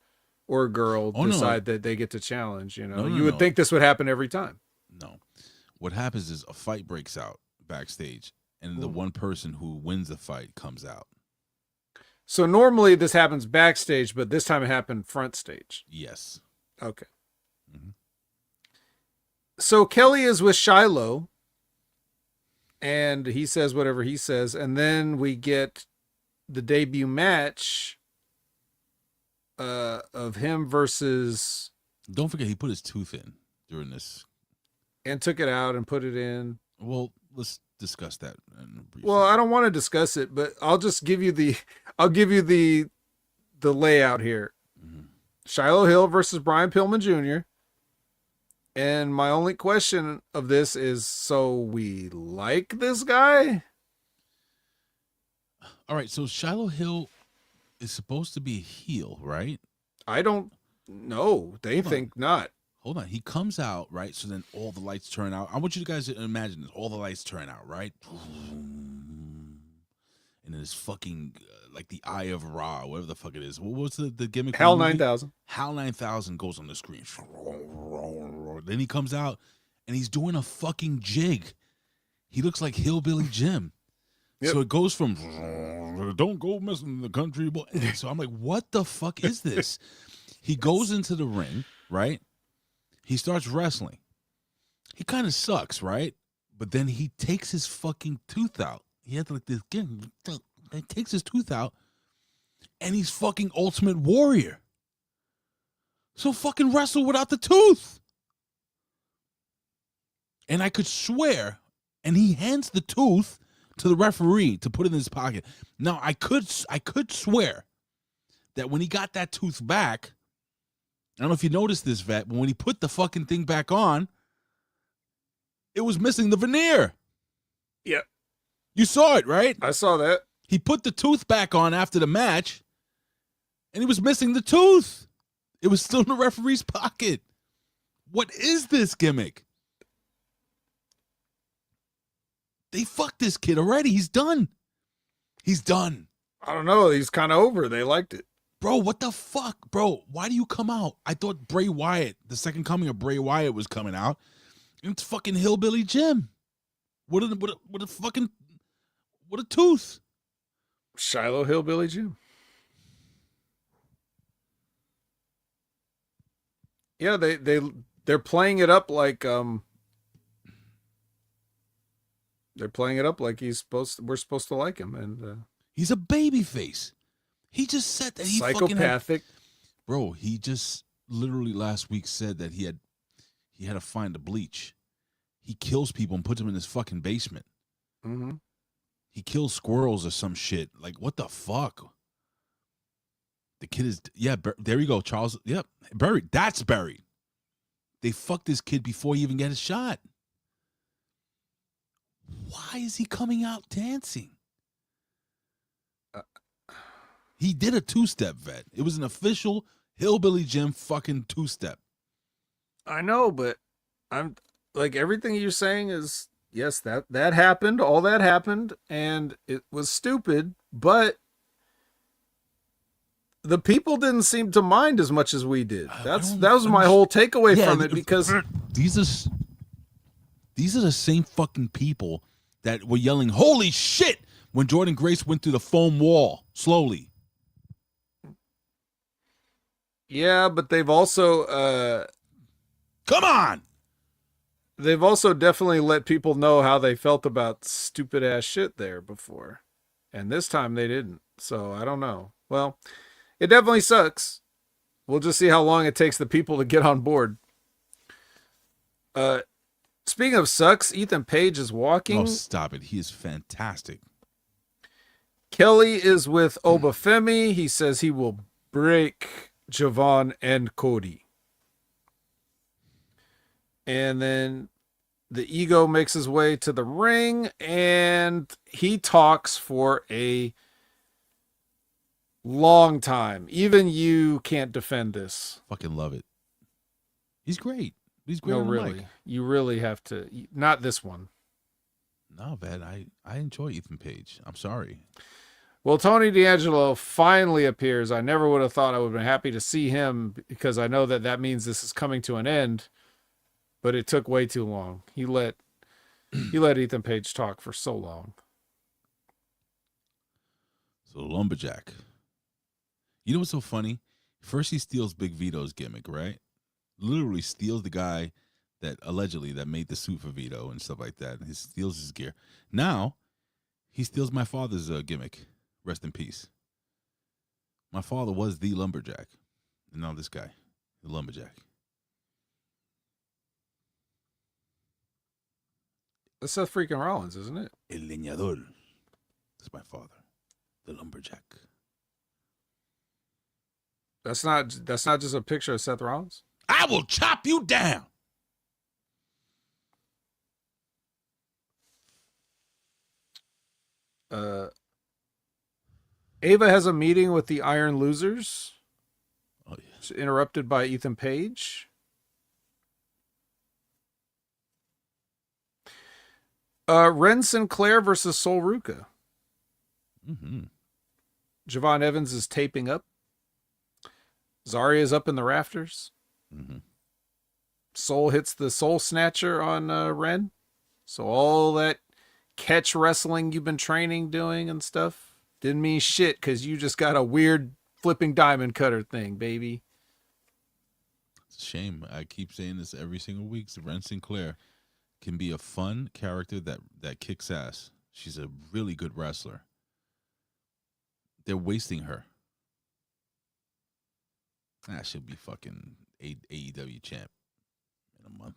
or girl decide that they get to challenge? You would think this would happen every time.
No, what happens is a fight breaks out backstage, and the one person who wins the fight comes out.
So normally this happens backstage, but this time it happened front stage.
Yes.
Okay. So Kelly is with Shiloh, and he says whatever he says, and then we get the debut match of him versus.
Don't forget, he put his tooth in during this,
and took it out and put it in.
Well, let's discuss that.
Well, I don't want to discuss it, but I'll just give you the layout here. Shiloh Hill versus Brian Pillman Jr. And my only question of this is, so we like this guy?
All right, so Shiloh Hill is supposed to be a heel, right?
I don't know. They
Hold on.
think not.
Hold on. He comes out, right? So then all the lights turn out. I want you guys to imagine this. All the lights turn out, right? And then it's fucking like the Eye of Ra, whatever the fuck it is. What was the gimmick?
Hal
of the movie?
9000.
Hal 9000 goes on the screen. Then he comes out and he's doing a fucking jig. He looks like Hillbilly Jim.
Yep.
So it goes from don't go messing the country boy. So I'm like, what the fuck is this? He goes into the ring, right? He starts wrestling. He kind of sucks, right? But then he takes his fucking tooth out. He had like this. He takes his tooth out, and he's fucking Ultimate Warrior. So fucking wrestle without the tooth. And I could swear, and he hands the tooth to the referee to put it in his pocket. Now I could swear that when he got that tooth back, I don't know if you noticed this, Vet, but when he put the fucking thing back on, it was missing the veneer.
Yep.
You saw it, right?
I saw that.
He put the tooth back on after the match, and he was missing the tooth. It was still in the referee's pocket. What is this gimmick? They fucked this kid already. He's done. He's done.
I don't know. He's kind of over. They liked it.
Bro, what the fuck? Bro, why do you come out? I thought Bray Wyatt, the second coming of Bray Wyatt was coming out. And it's fucking Hillbilly Jim. What a tooth.
Shiloh Hillbilly Jim. Yeah, they're playing it up like they're playing it up like we're supposed to like him, and
he's a baby face. He just said that he
psychopathic.
Bro, he just literally last week said that he had to find the bleach. He kills people and puts them in his fucking basement.
Mm-hmm.
He kills squirrels or some shit. Like, what the fuck? The kid is, there you go, Charles. Yep, buried. That's buried. They fucked this kid before he even got a shot. Why is he coming out dancing? He did a two-step, Vet. It was an official Hillbilly Jim fucking two-step.
I know, but I'm like, everything you're saying is, yes, that happened, all that happened, and it was stupid, but the people didn't seem to mind as much as we did. That was my whole takeaway from it, because
these are the same fucking people that were yelling, "Holy shit!" when Jordynne Grace went through the foam wall slowly.
yeah, but they've also
Come on!
they've also definitely let people know how they felt about stupid ass shit there before. And this time they didn't. So I don't know. Well, it definitely sucks. We'll just see how long it takes the people to get on board. Speaking of sucks, Ethan Page is walking.
Oh, stop it. He is fantastic.
Kelly is with Obafemi. He says he will break Javon and Cody. And then the Ego makes his way to the ring, and he talks for a long time. Even you can't defend this.
Fucking love it. He's great. He's great.
No,
on the
really.
mic.
You really have to. Not this one.
No, man. I enjoy Ethan Page. I'm sorry.
Well, Tony D'Angelo finally appears. I never would have thought I would have been happy to see him, because I know that means this is coming to an end. But it took way too long. He let Ethan Page talk for so long.
So Lumberjack. You know what's so funny? First he steals Big Vito's gimmick, right? Literally steals the guy that allegedly that made the suit for Vito and stuff like that. He steals his gear. Now he steals my father's gimmick. Rest in peace. My father was the Lumberjack. And now this guy, the Lumberjack.
That's Seth freaking Rollins, isn't it?
El Leñador. That's my father, the Lumberjack.
That's not just a picture of Seth Rollins.
I will chop you down.
Ava has a meeting with the Iron Losers.
Oh yeah.
It's interrupted by Ethan Page. Ren Sinclair versus Sol Ruca.
Mm-hmm.
Javon Evans is taping up. Zaria's up in the rafters.
Mm-hmm.
Sol hits the Soul Snatcher on Ren. So all that catch wrestling you've been training doing and stuff didn't mean shit because you just got a weird flipping diamond cutter thing, baby.
It's a shame. I keep saying this every single week. So Ren Sinclair can be a fun character that kicks ass. She's a really good wrestler. They're wasting her. She'll be fucking AEW champ in a month.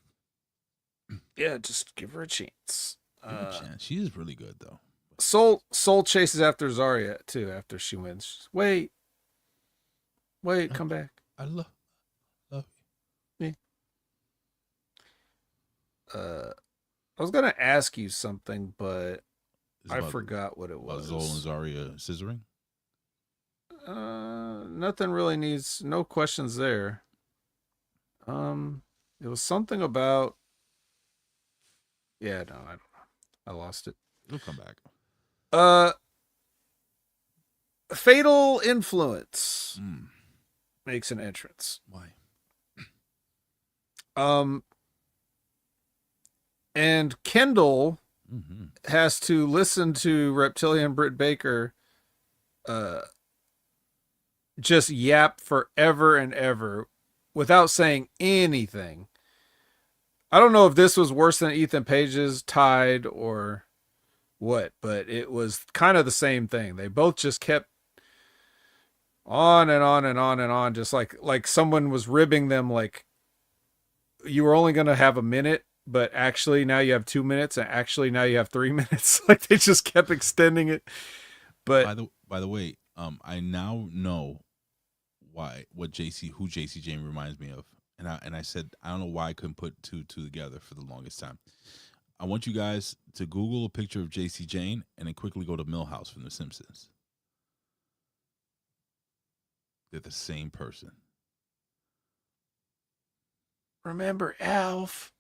Yeah, just give her a chance.
Give her a chance. She is really good though.
Soul chases after Zaria too after she wins. She's, wait, come back.
I love
me. I was gonna ask you something, but I forgot what it was.
Zol and Zaria scissoring?
Nothing really needs, no questions there. It was something about, yeah, no, I don't know. I lost it.
It'll come back.
Fatal Influence makes an entrance.
Why?
And Kendall has to listen to Reptilian Britt Baker just yap forever and ever without saying anything. I don't know if this was worse than Ethan Page's Tide or what, but it was kind of the same thing. They both just kept on and on and on and on, just like someone was ribbing them, like you were only going to have a minute, but actually now you have 2 minutes, and actually now you have 3 minutes. Like they just kept extending it. But
by the way, I now know who JC Jane reminds me of. And I said, I don't know why I couldn't put two together for the longest time. I want you guys to Google a picture of JC Jane and then quickly go to Milhouse from The Simpsons. They're the same person.
Remember Alf?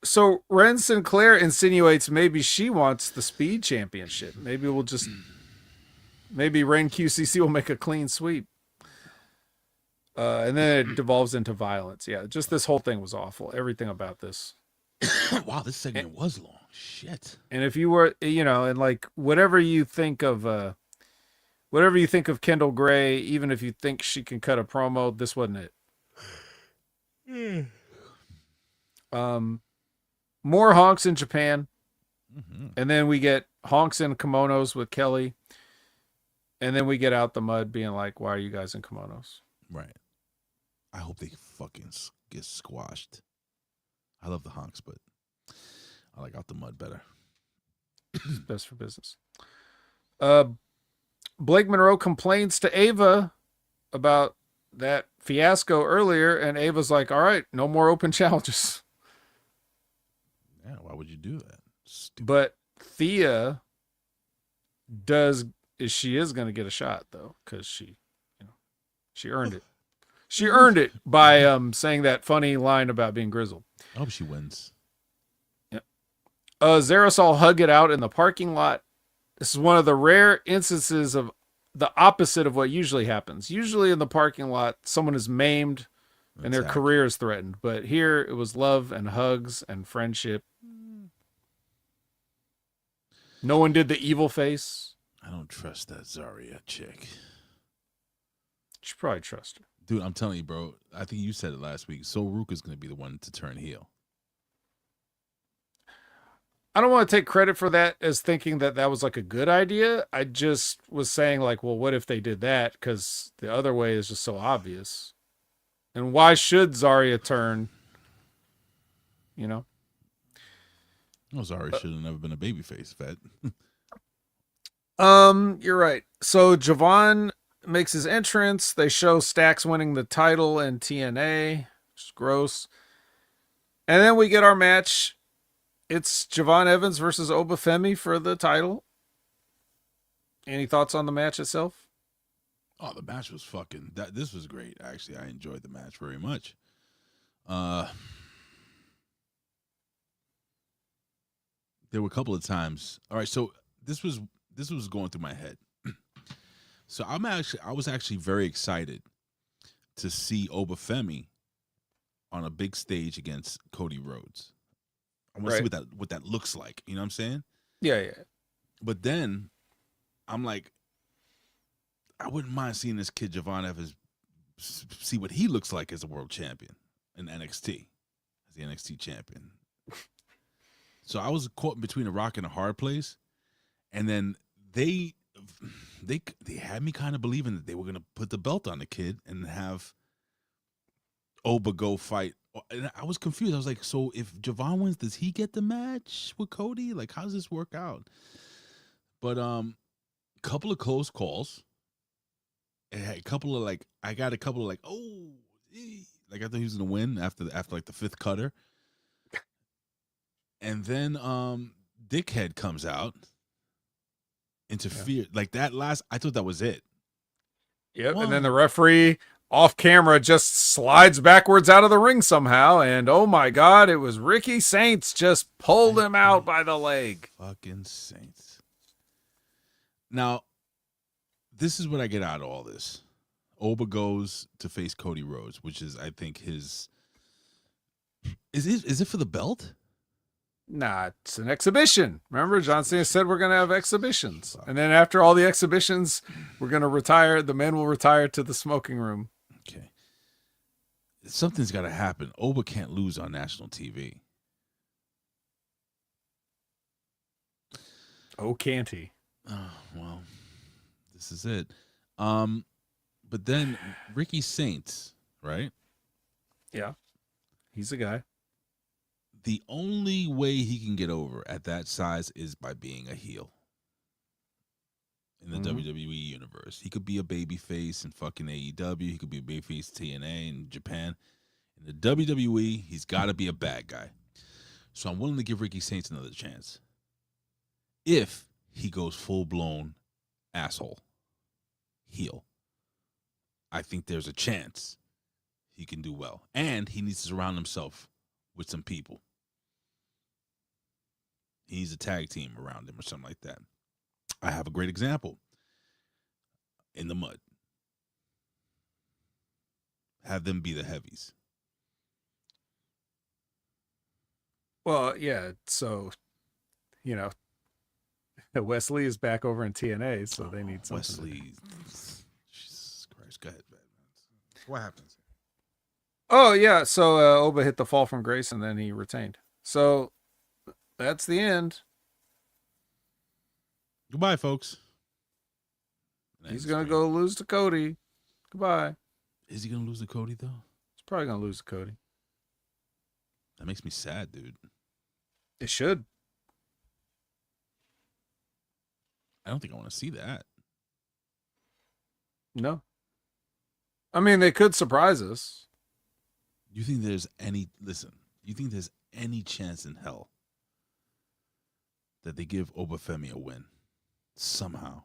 So Ren Sinclair insinuates maybe she wants the Speed Championship. Maybe Ren QCC will make a clean sweep. And then it devolves into violence. Yeah, just this whole thing was awful. Everything about this.
Wow, this segment was long. Shit.
And if you were, and like whatever you think of Kendall Gray, even if you think she can cut a promo, this wasn't it. More honks in Japan. And then we get honks in kimonos with Kelly. And then we get out the mud being like, why are you guys in kimonos?
Right. I hope they fucking get squashed. I love the honks, but I like out the mud better.
It's best for business. Blake Monroe complains to Ava about that fiasco earlier, and Ava's like, all right, no more open challenges.
Yeah, why would you do that? Stupid.
But Thea she is going to get a shot though, because she earned it. She earned it by saying that funny line about being grizzled.
I hope she wins.
Yeah. Zarisol hug it out in the parking lot. This is one of the rare instances of the opposite of what usually happens. Usually in the parking lot, someone is maimed and their career is threatened. But here it was love and hugs and friendship. No one did the evil face.
I don't trust that Zaria chick.
You should probably trust her.
Dude, I'm telling you, bro. I think you said it last week. So Ruka's going to be the one to turn heel.
I don't want to take credit for that as thinking that was like a good idea. I just was saying like, well, what if they did that? Because the other way is just so obvious. And why should Zaria turn?
No, Zaria should have never been a babyface, vet.
You're right. So Javon makes his entrance. They show Stax winning the title in TNA, which is gross. And then we get our match. It's Javon Evans versus Obafemi for the title. Any thoughts on the match itself?
Oh, the match was fucking. This was great. Actually, I enjoyed the match very much. There were a couple of times. All right, so this was going through my head. So I was actually very excited to see Obafemi on a big stage against Cody Rhodes. I want to see what that looks like. You know what I'm saying?
Yeah.
But then I'm like, I wouldn't mind seeing this kid Javon Evans see what he looks like as a world champion in NXT, as the NXT champion. So I was caught between a rock and a hard place, and then they had me kind of believing that they were gonna put the belt on the kid and have Oba go fight. And I was confused. I was like, so if Javon wins, does he get the match with Cody? Like, how does this work out? But couple of close calls. I got a couple of like, oh, like I thought he was gonna win after like the fifth cutter. And then Dickhead comes out, interfered. Like that last, I thought that was it.
Yep. And then the referee off camera just slides backwards out of the ring somehow. And oh my God, it was Ricky Saints just pulled him out by the leg.
Fucking Saints. Now, this is what I get out of all this. Oba goes to face Cody Rhodes, which is, I think, his. Is it for the belt?
Nah, it's an exhibition. Remember, John Cena said we're going to have exhibitions. And then after all the exhibitions, we're going to retire. The men will retire to the smoking room.
Okay. Something's got to happen. Oba can't lose on national TV.
Oh, can't he?
Oh, well, this is it. But then Ricky Saints, right?
Yeah. He's a guy.
The only way he can get over at that size is by being a heel in the WWE universe. He could be a babyface in fucking AEW. He could be a babyface TNA in Japan. In the WWE, he's got to be a bad guy. So I'm willing to give Ricky Saints another chance. If he goes full-blown asshole, heel, I think there's a chance he can do well. And he needs to surround himself with some people. He needs a tag team around him or something like that. I have a great example. In the Mud. Have them be the heavies.
Well, yeah. So, Wesley is back over in TNA, so they need something.
Wesley. Jesus Christ. Go ahead, man. What happens?
Oh, yeah. So Oba hit the fall from grace, and then he retained. So that's the end.
Goodbye, folks.
He's going to go lose to Cody. Goodbye.
Is he going to lose to Cody, though?
He's probably going to lose to Cody.
That makes me sad, dude.
It should.
I don't think I want to see that.
No. I mean, they could surprise us.
You think there's any... Listen, you think there's any chance in hell that they give Obafemi a win? Somehow.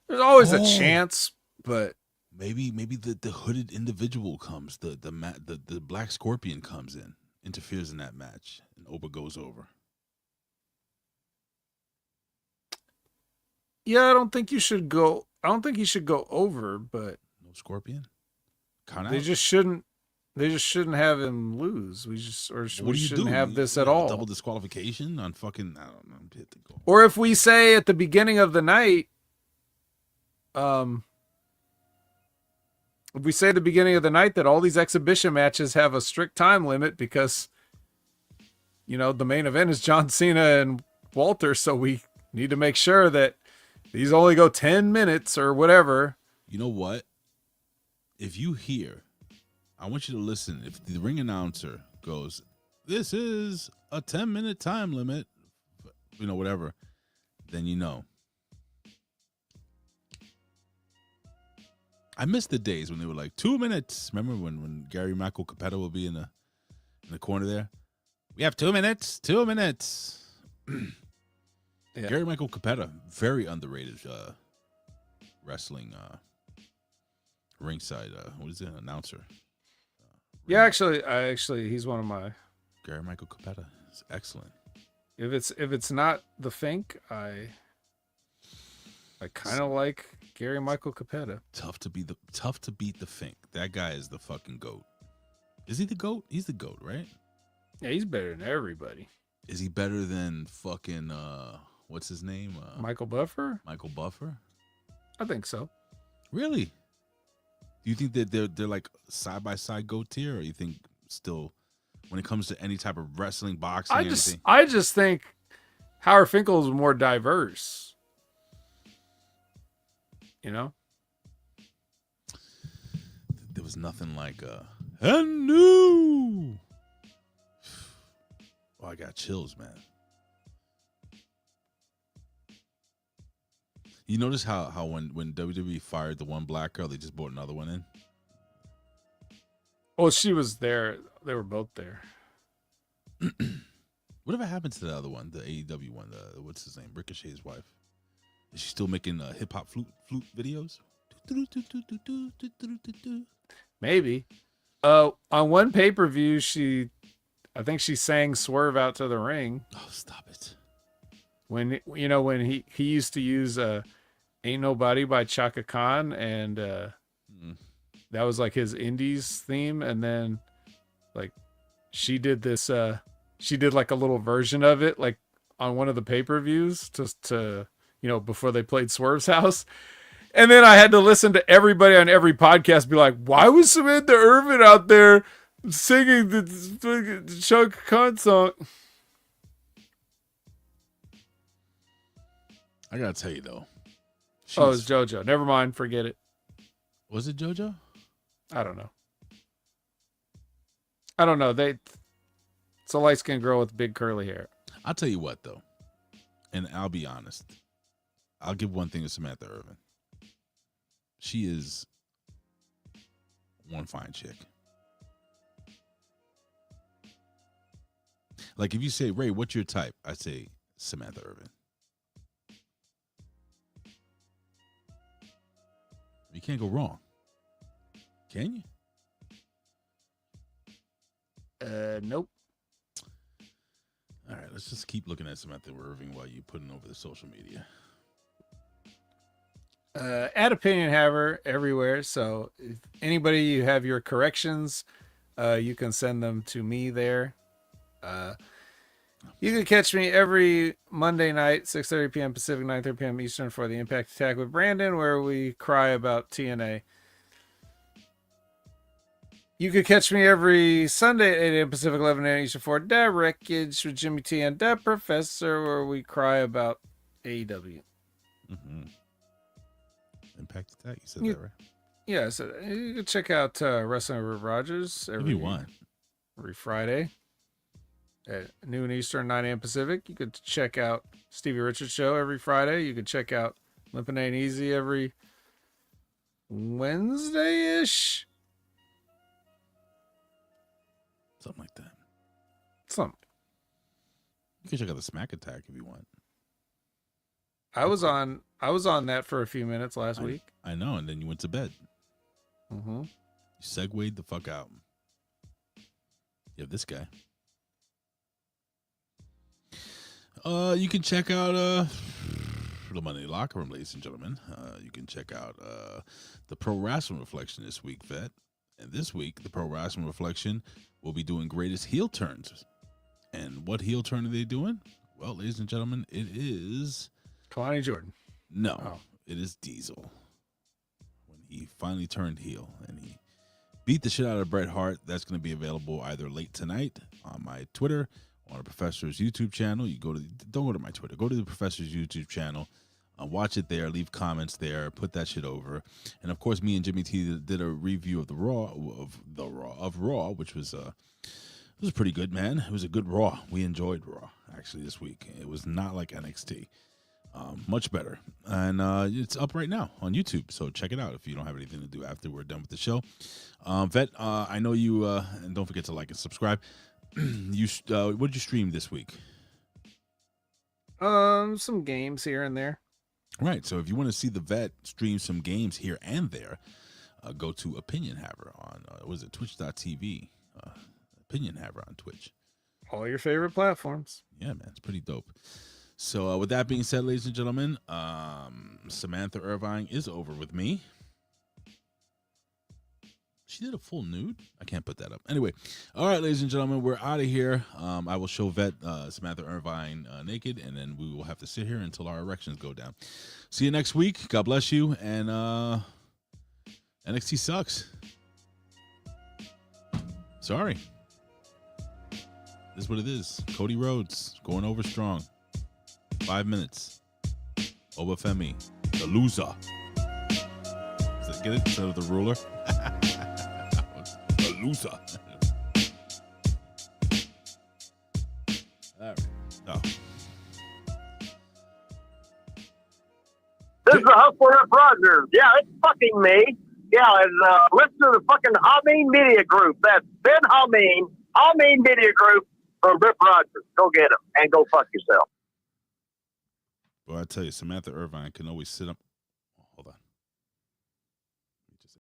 There's always a chance, but...
Maybe the hooded individual comes, the Black Scorpion comes in, interferes in that match, and Oba goes over.
Yeah, I don't think he should go over, but
No Scorpion? Count out?
they just shouldn't have him lose. We shouldn't have this at all.
Double disqualification on fucking, I don't know.
Or if we say at the beginning of the night, if we say at the beginning of the night that all these exhibition matches have a strict time limit because, the main event is John Cena and Walter, so we need to make sure that these only go 10 minutes or whatever.
You know what? If you hear, I want you to listen. If the ring announcer goes, this is a 10-minute time limit, whatever, then you know. I miss the days when they were like 2 minutes. Remember when Gary Michael Capetta would be in the in the corner there. We have 2 minutes. 2 minutes.
Yeah.
Gary Michael Capetta, very underrated wrestling ringside. What is it? Announcer.
Yeah, actually, he's one of my.
Gary Michael Capetta is excellent.
If it's not the Fink, I kind of like Gary Michael Capetta.
Tough to beat the Fink. That guy is the fucking GOAT. Is he the GOAT? He's the GOAT, right?
Yeah, he's better than everybody.
Is he better than fucking what's his name?
Michael Buffer?
Michael Buffer?
I think so.
Really? Do you think that they're like side by side GOAT tier, or you think still when it comes to any type of wrestling, boxing, anything?
I just think Howard Finkel is more diverse. You know?
There was nothing like and new. Oh, I got chills, man. You notice how when WWE fired the one black girl, they just brought another one in?
Well, she was there. They were both there.
Whatever happened to the other one, the AEW one? What's his name? Ricochet's wife. Is she still making hip hop flute videos?
Maybe. On one pay-per-view, I think she sang "Swerve Out to the Ring."
Oh, stop it!
When he used to use "Ain't Nobody" by Chaka Khan, and that was like his Indies theme, and then like she did this. She did like a little version of it, like on one of the pay-per-views, just to before they played Swerve's house. And then I had to listen to everybody on every podcast be like, why was Samantha Irvin out there singing the Chaka Khan song?
I gotta tell you though.
Oh, it's JoJo. Never mind. Forget it.
Was it JoJo?
I don't know. It's a light-skinned girl with big curly hair.
I'll tell you what though, and I'll be honest. I'll give one thing to Samantha Irvin. She is one fine chick. Like if you say, Ray, what's your type? I say Samantha Irvin. You can't go wrong. Can you?
Nope.
All right, let's just keep looking at Samantha Irvin while you're putting over the social media.
At Opinion Haver everywhere. So if anybody you have your corrections, you can send them to me there. You can catch me every Monday night, 6:30 p.m. Pacific, 9:30 p.m. Eastern for the Impact Attack with Brandon, where we cry about TNA. You can catch me every Sunday at 8 a.m. Pacific, 11 a.m. Eastern for Wreckage with Jimmy T and That Professor, where we cry about AEW.
Mm-hmm. Impact Attack, you said that, right?
Yeah, so you can check out Wrestling with Rogers
If you want.
Every Friday at noon Eastern, 9 a.m. Pacific. You could check out Stevie Richards Show every Friday. You could check out Limpin' Ain't Easy every Wednesday-ish.
Something like that.
Something.
You can check out the Smack Attack if you want.
I was on that for a few minutes last week.
I know, and then you went to bed.
Mm-hmm.
You segued the fuck out. You have this guy. You can check out the Monday Locker Room, ladies and gentlemen. You can check out the Pro Wrestling Reflection this week, Vet. And this week, the Pro Wrestling Reflection will be doing greatest heel turns. And what heel turn are they doing? Well, ladies and gentlemen, it is
Kelani Jordynne.
No, It is Diesel. When he finally turned heel and he beat the shit out of Bret Hart. That's going to be available either late tonight on my Twitter, on the Professor's YouTube channel. Don't go to my Twitter. Go to the Professor's YouTube channel. Watch it there. Leave comments there. Put that shit over. And of course, me and Jimmy T did a review of Raw, which was it was pretty good, man. It was a good Raw. We enjoyed Raw actually this week. It was not like NXT. Much better. And it's up right now on YouTube. So check it out if you don't have anything to do after we're done with the show. Vet, I know you, and don't forget to like and subscribe. what did you stream this week?
Some games here and there.
Right. So if you want to see the vet stream some games here and there, go to Opinion Haver on Twitch.tv. Opinion Haver on Twitch.
All your favorite platforms.
Yeah, man, it's pretty dope. So with that being said, ladies and gentlemen, Samantha Irvine is over with me. She did a full nude? I can't put that up. Anyway, all right, ladies and gentlemen, we're out of here. I will show vet Samantha Irvine naked, and then we will have to sit here until our erections go down. See you next week. God bless you, and NXT sucks. Sorry. This is what it is. Cody Rhodes going over strong. 5 minutes. Obafemi, the loser. Get it? Instead of the ruler? The loser. All right. Oh.
This is the Hustler Rip Rogers. Yeah, it's fucking me. Yeah, and listen to the fucking Hameen Media Group. That's Ben Hameen Media Group from Rip Rogers. Go get him and go fuck yourself.
Well, I tell you, Samantha Irvine can always sit up